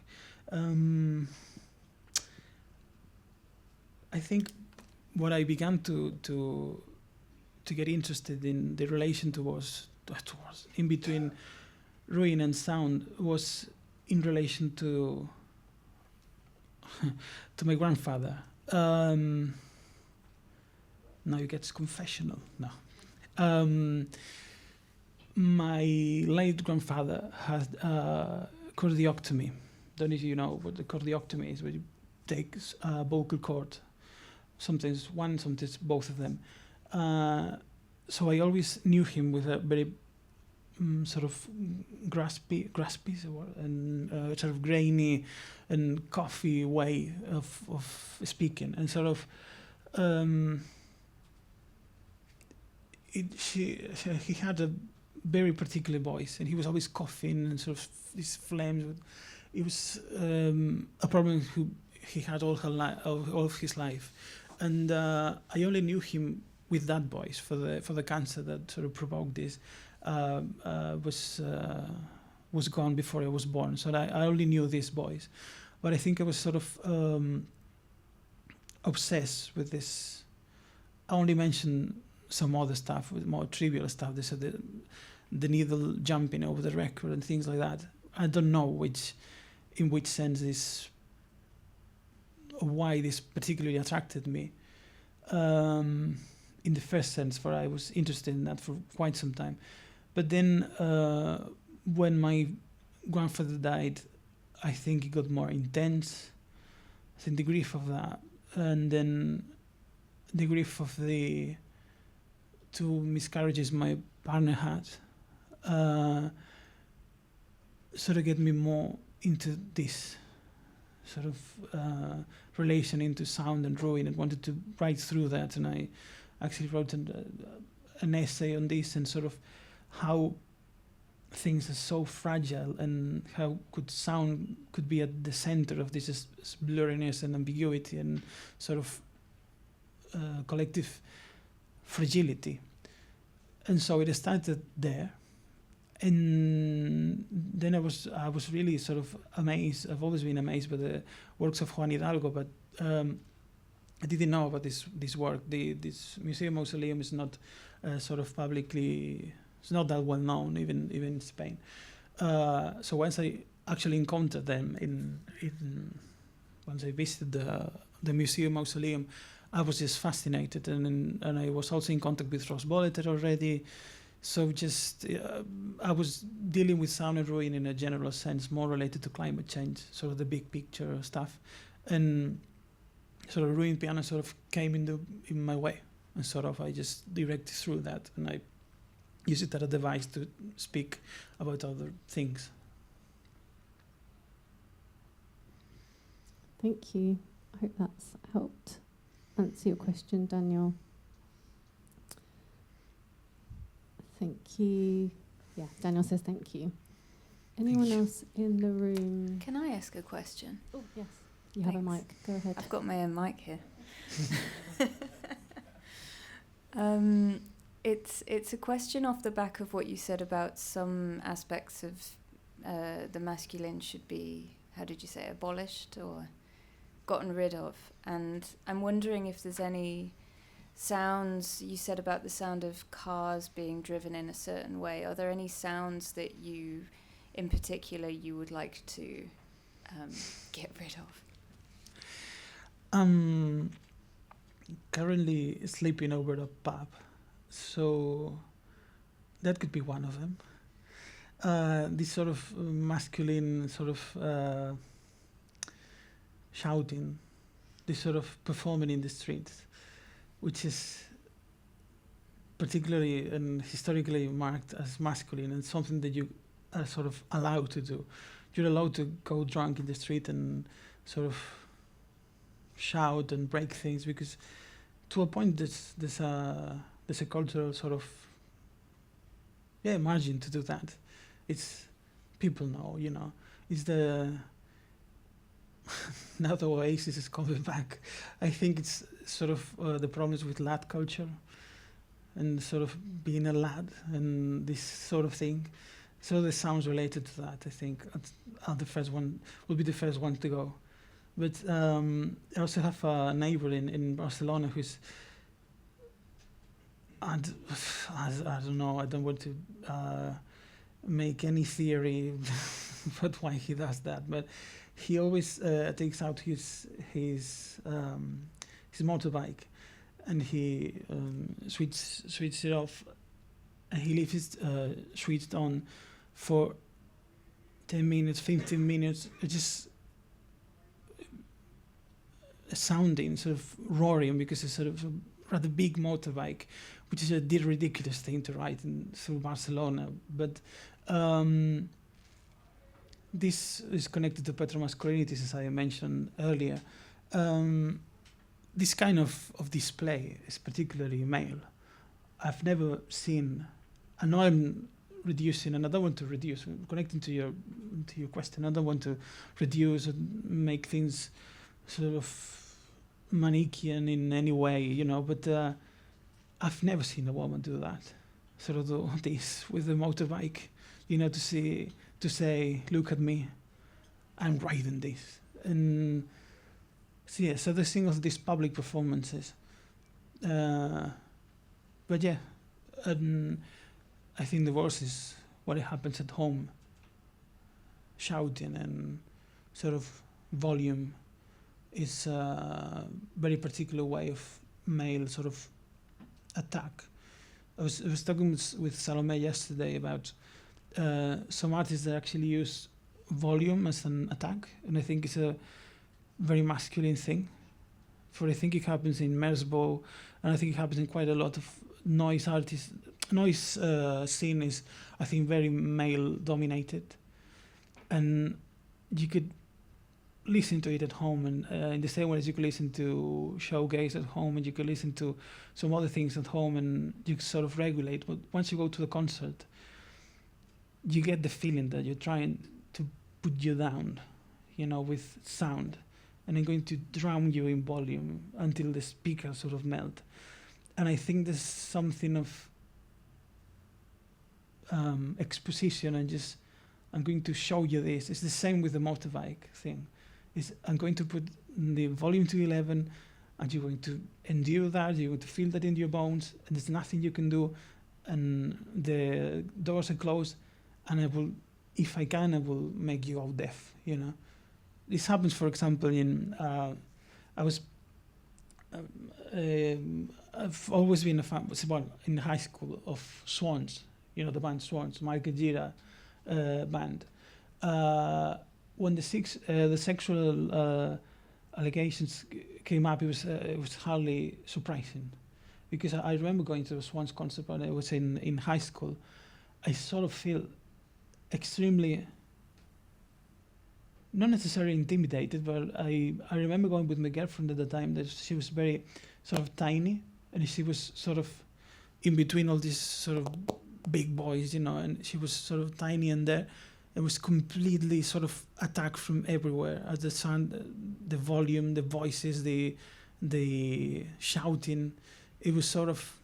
I think what I began to get interested in the relation towards in between ruin and sound was in relation to my grandfather. Now it gets confessional. No. My late grandfather had cordioctomy. Don't know if you know what the cordioctomy is, where you take a vocal cord, sometimes one, sometimes both of them. So I always knew him with a very sort of graspy and sort of grainy and coffee way of speaking, and sort of he had a very particular voice, and he was always coughing and sort of these flames. It was a problem he had all of his life, and I only knew him with that voice for the cancer that sort of provoked this. Was gone before I was born, so I only knew this voice, but I think I was sort of obsessed with this. I only mentioned some other stuff, with more trivial stuff. They said the needle jumping over the record and things like that. I don't know in which sense this, or why this particularly attracted me. In the first sense, for I was interested in that for quite some time. But then when my grandfather died, I think it got more intense. I think the grief of that, and then the grief of the 2 miscarriages my partner had, sort of get me more into this sort of relation into sound and ruin, and wanted to write through that. And I actually wrote an essay on this, and sort of how things are so fragile, and how sound could be at the center of this blurriness and ambiguity and sort of collective fragility. And so it started there. And then I was really sort of amazed. I've always been amazed by the works of Juan Hidalgo, but I didn't know about this work. This museum mausoleum is not sort of publicly, it's not that well known, even in Spain. So once I actually encountered them once I visited the museum mausoleum, I was just fascinated, and I was also in contact with Ross Bolleter already. So just I was dealing with sound and ruin in a general sense, more related to climate change, sort of the big picture stuff, and sort of ruined piano sort of came in my way, and sort of I just directed through that, and I use it as a device to speak about other things. Thank you. I hope that's helped answer your question, Daniel. Thank you. Yeah, Daniel says thank you. Anyone else in the room? Can I ask a question? Oh, yes. You have a mic. Go ahead. I've got my own mic here. It's a question off the back of what you said about some aspects of the masculine should be, how did you say, abolished or gotten rid of. And I'm wondering if there's any sounds, you said about the sound of cars being driven in a certain way. Are there any sounds that you, in particular, you would like to get rid of? Currently sleeping over a pub, so that could be one of them. This sort of masculine sort of shouting, this sort of performing in the streets, which is particularly and historically marked as masculine, and something that you are sort of allowed to do. You're allowed to go drunk in the street and sort of shout and break things, because to a point there's a cultural sort of margin to do that. It's people know, you know. It's the now the Oasis is coming back. I think it's sort of the problems with lad culture and sort of being a lad and this sort of thing. So the sounds related to that, I think, are the first one, will be the first one to go. But I also have a neighbor in Barcelona who's, I don't know, I don't want to make any theory about why he does that, but he always takes out his motorbike, and he switches it off, and he leaves it switched on for 10 minutes, 15 minutes, just sounding, sort of roaring, because it's sort of a rather big motorbike, which is a ridiculous thing to ride through Barcelona. But this is connected to petromasculinities, as I mentioned earlier. This kind of display is particularly male. I've never seen, I know I'm reducing, and I don't want to reduce, connecting to your question, I don't want to reduce and make things sort of Manichean in any way, you know, but I've never seen a woman do that, sort of do this with the motorbike, you know, to say, look at me, I'm riding this. And so, yeah, so there's thing of these public performances. But yeah, I think the worst is what happens at home, shouting and sort of volume is a very particular way of male sort of attack. I was talking with Salome yesterday about some artists that actually use volume as an attack, and I think it's a very masculine thing. For I think it happens in Merzbow, and I think it happens in quite a lot of noise artists. Noise scene is, I think, very male dominated, and you could listen to it at home, and in the same way as you could listen to showcase at home, and you could listen to some other things at home, and you sort of regulate. But once you go to the concert, you get the feeling that you're trying to put you down, with sound, and I'm going to drown you in volume until the speaker sort of melt. And I think there's something of exposition, and just, I'm going to show you this. It's the same with the motorbike thing. I'm going to put the volume to 11, and you're going to endure that, you're going to feel that in your bones, and there's nothing you can do, and the doors are closed, and I will, if I can, I will make you all deaf, This happens, for example, I've always been a fan, in high school, of Swans, the band Swans, Michael Gira band. When the sexual allegations came up, it was hardly surprising, because I remember going to the Swans concert when I was in high school. I sort of feel extremely, not necessarily intimidated, but I remember going with my girlfriend at the time, that she was very sort of tiny, and she was sort of in between all these sort of big boys, and she was sort of tiny, and there it was completely sort of attacked from everywhere. As the sound, the volume, the voices, the shouting, it was sort of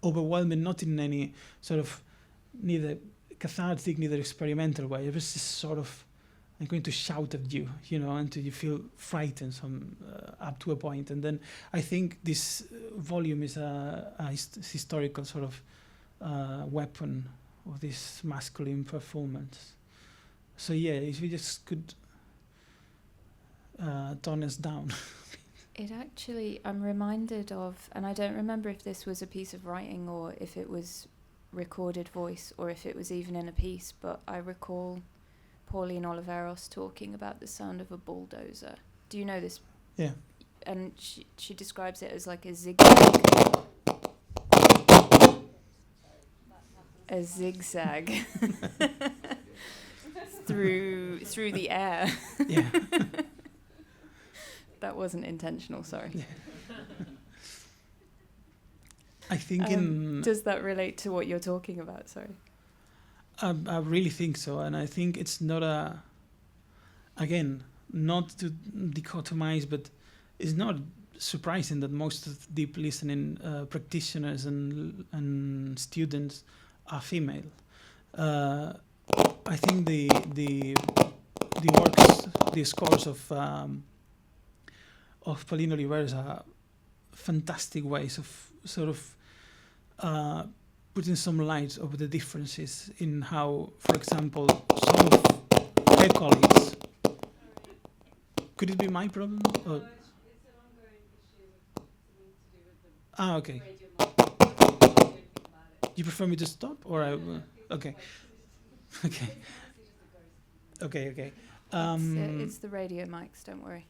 overwhelming, not in any sort of neither cathartic, neither experimental way. It was just sort of, I'm going to shout at you, until you feel frightened up to a point. And then I think this volume is a historical sort of weapon of this masculine performance. So yeah, if we just could tone us down. It actually, I'm reminded of, and I don't remember if this was a piece of writing or if it was recorded voice or if it was even in a piece, but I recall Pauline Oliveros talking about the sound of a bulldozer. Do you know this? Yeah. And she describes it as like a zigzag. A zigzag through the air. Yeah. That wasn't intentional, sorry. Yeah. I think does that relate to what you're talking about? Sorry. I really think so, and I think it's not not to dichotomize, but it's not surprising that most of deep listening practitioners and students are female. I think the scores of Pauline Oliveros are fantastic ways of sort of putting some light over the differences in how, for example, some of her colleagues. Could it be my problem? Or? It's an ongoing issue. It's something to do with the Okay. radio mic. You prefer me to stop, or I? Okay. Okay. Okay. It's the radio mics. Don't worry.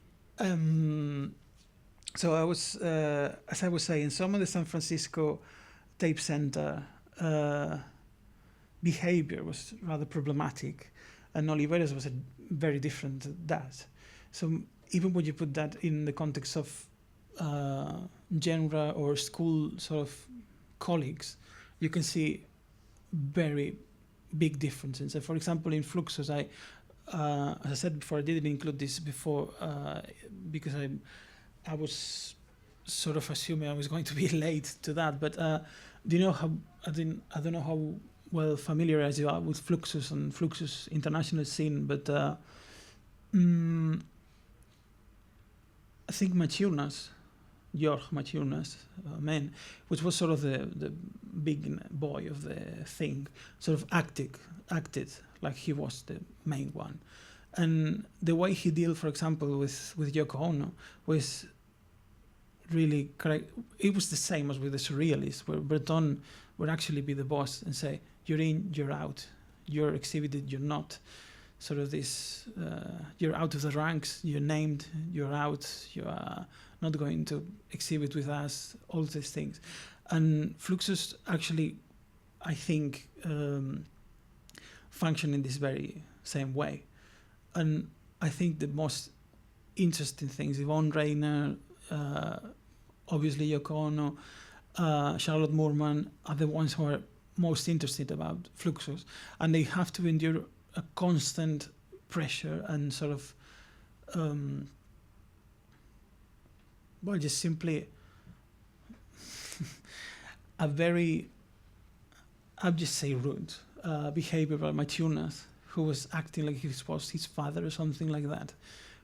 So I was, as I was saying, some of the San Francisco tape center behavior was rather problematic, and Oliveros was very different to that. So even when you put that in the context of genre or school sort of colleagues, you can see very big differences. So for example, in Fluxus, as I said before, I didn't include this before because I was sort of assuming I was going to be late to that. But do you know how? I don't know how well familiarized you are with Fluxus and Fluxus international scene, but I think Jorg Maturnas, man, which was sort of the big boy of the thing, sort of acted like he was the main one. And the way he dealt, for example, with Yoko Ono was really correct. It was the same as with the Surrealists, where Breton would actually be the boss and say, you're in, you're out, you're exhibited, you're not. Sort of this, you're out of the ranks, you're named, you're out, you are not going to exhibit with us, all these things. And Fluxus actually, I think, function in this very same way. And I think the most interesting things, Yvonne Rainer, obviously Yoko Ono, Charlotte Moorman, are the ones who are most interested about fluxus, and they have to endure a constant pressure and sort of, well, just simply a very, I'll just say rude behavior by Matías, who was acting like he was his father or something like that,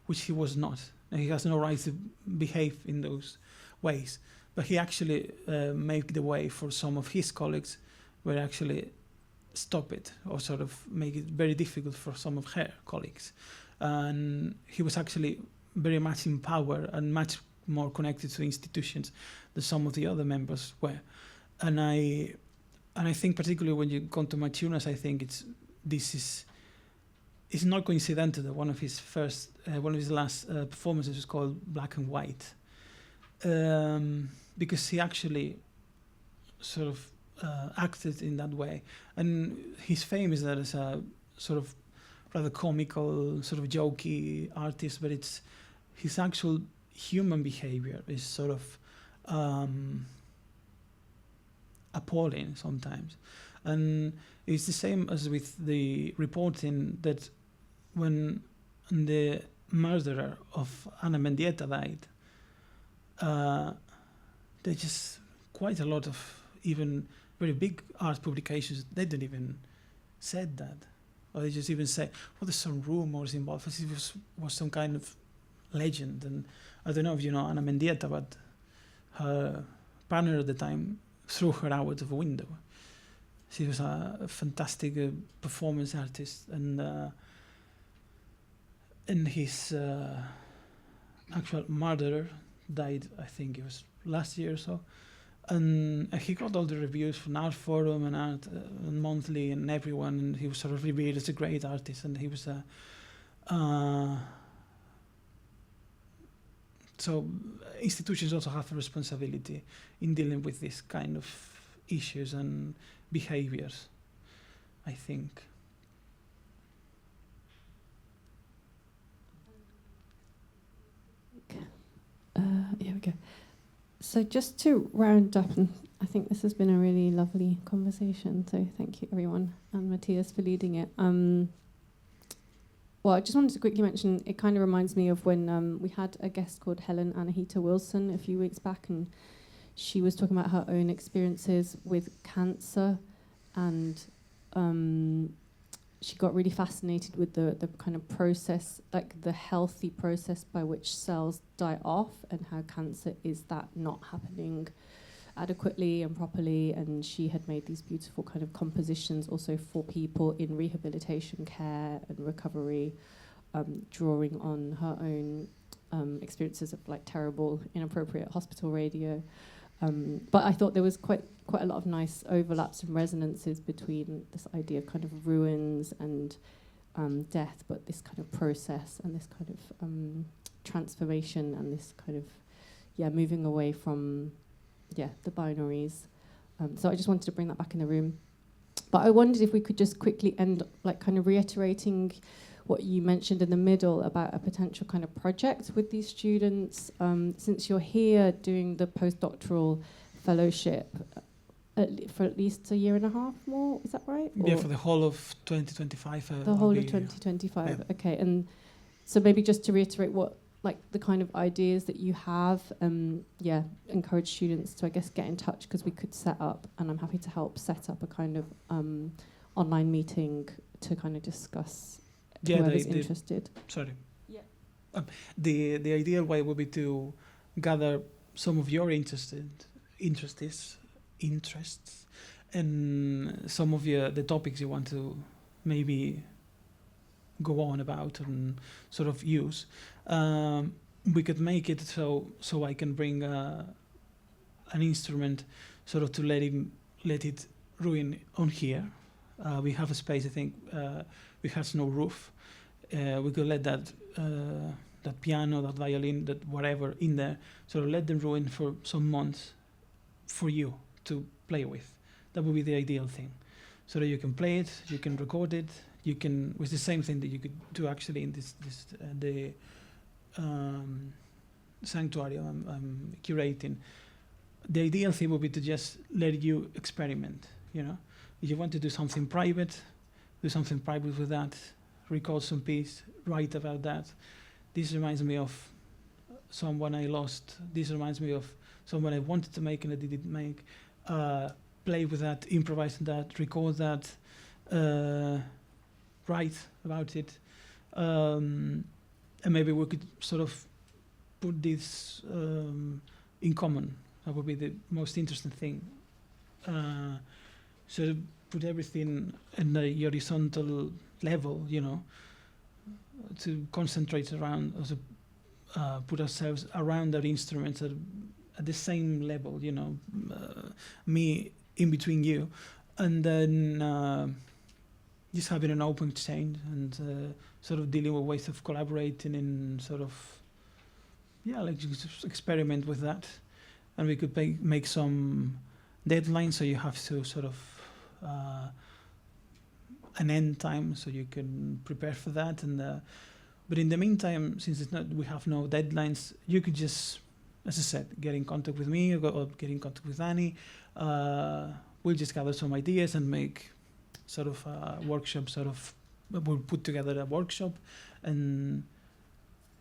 which he was not. And he has no right to behave in those ways. But he actually made the way for some of his colleagues where actually stop it or sort of make it very difficult for some of her colleagues. And he was actually very much in power and much more connected to institutions than some of the other members were. And I think particularly when you come to Matías, I think it's not coincidental that one of his last performances was called Black and White, because he actually sort of acted in that way. And his fame is that as a sort of rather comical, sort of jokey artist, but it's his actual human behavior is sort of appalling sometimes. And it's the same as with the reporting that when the murderer of Ana Mendieta died, there's just quite a lot of even very big art publications, they didn't even said that. Or they just even say, well, there's some rumors involved. It was some kind of legend. And I don't know if you know Ana Mendieta, but her partner at the time threw her out of a window. She was a fantastic performance artist. And his actual murderer died, I think it was last year or so. And he got all the reviews from Art Forum and Art Monthly and everyone, and he was sort of revered as a great artist. And he was so institutions also have a responsibility in dealing with this kind of issues and behaviors, I think. Here we go. So just to round up, and I think this has been a really lovely conversation, so thank you everyone, and Matías for leading it. Well, I just wanted to quickly mention, it kind of reminds me of when we had a guest called Helen Anahita Wilson a few weeks back, and she was talking about her own experiences with cancer, and she got really fascinated with the kind of process, like the healthy process by which cells die off, and how cancer is that not happening adequately and properly. And she had made these beautiful kind of compositions also for people in rehabilitation care and recovery, drawing on her own experiences of like terrible, inappropriate hospital radio. But I thought there was quite a lot of nice overlaps and resonances between this idea of kind of ruins and death, but this kind of process and this kind of transformation and this kind of moving away from the binaries. So I just wanted to bring that back in the room. But I wondered if we could just quickly end, like kind of reiterating what you mentioned in the middle about a potential kind of project with these students. Since you're here doing the postdoctoral fellowship for at least a year and a half more, is that right? Yeah, for the whole of 2025. The whole of 2025, yeah. Okay. And so maybe just to reiterate what, like the kind of ideas that you have, encourage students to, I guess, get in touch, because we could set up, and I'm happy to help set up a kind of online meeting to kind of discuss whoever's interested. Sorry. Yeah. The ideal way would be to gather some of your interests and some of the topics you want to maybe go on about and sort of use. We could make it so I can bring an instrument sort of to let it ruin on here. We have a space, I think, which has no roof. We could let that piano, that violin, that whatever in there, sort of let them ruin for some months for you to play with. That would be the ideal thing. So that you can play it, you can record it, you can, with the same thing that you could do actually in the sanctuary I'm curating. The ideal thing would be to just let you experiment, you know. If you want to do something private, do something private with that, record some piece, write about that. This reminds me of someone I lost. This reminds me of someone I wanted to make and I didn't make. Play with that, improvise on that, record that, write about it. And maybe we could sort of put this in common. That would be the most interesting thing. So put everything in the horizontal level, you know, to concentrate around, also put ourselves around our instruments at the same level, you know, me in between you, and then just having an open exchange and sort of dealing with ways of collaborating and sort of, yeah, like just experiment with that. And we could make some deadlines, so you have to sort of an end time, so you can prepare for that. And but in the meantime, since it's not, we have no deadlines, you could just, as I said, get in contact with me or get in contact with Annie. We'll just gather some ideas and make sort of a workshop. We'll put together a workshop, and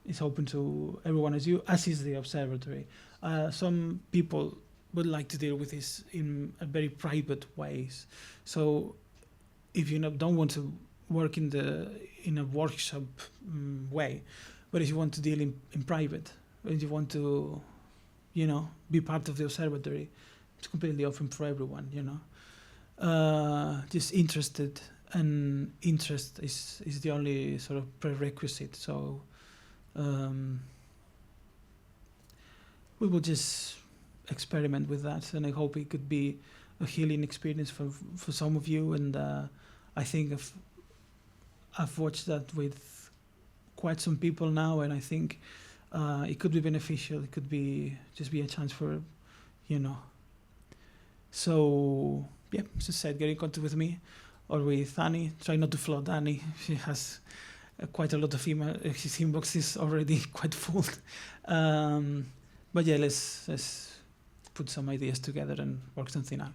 it's open to everyone as is the observatory. Some people would like to deal with this in a very private ways. So if you don't want to work in a workshop way, but if you want to deal in private, if you want to, you know, be part of the observatory, it's completely open for everyone, you know. Just interested, and interest is the only sort of prerequisite. So we will just experiment with that, and I hope it could be a healing experience for some of you. And I think I've watched that with quite some people now, and I think it could be beneficial. It could be just be a chance for, you know. So yeah, as I said, get in contact with me or with Annie. Try not to flood Annie. She has quite a lot of email. His inbox is already quite full. But yeah, let's put some ideas together and work something out.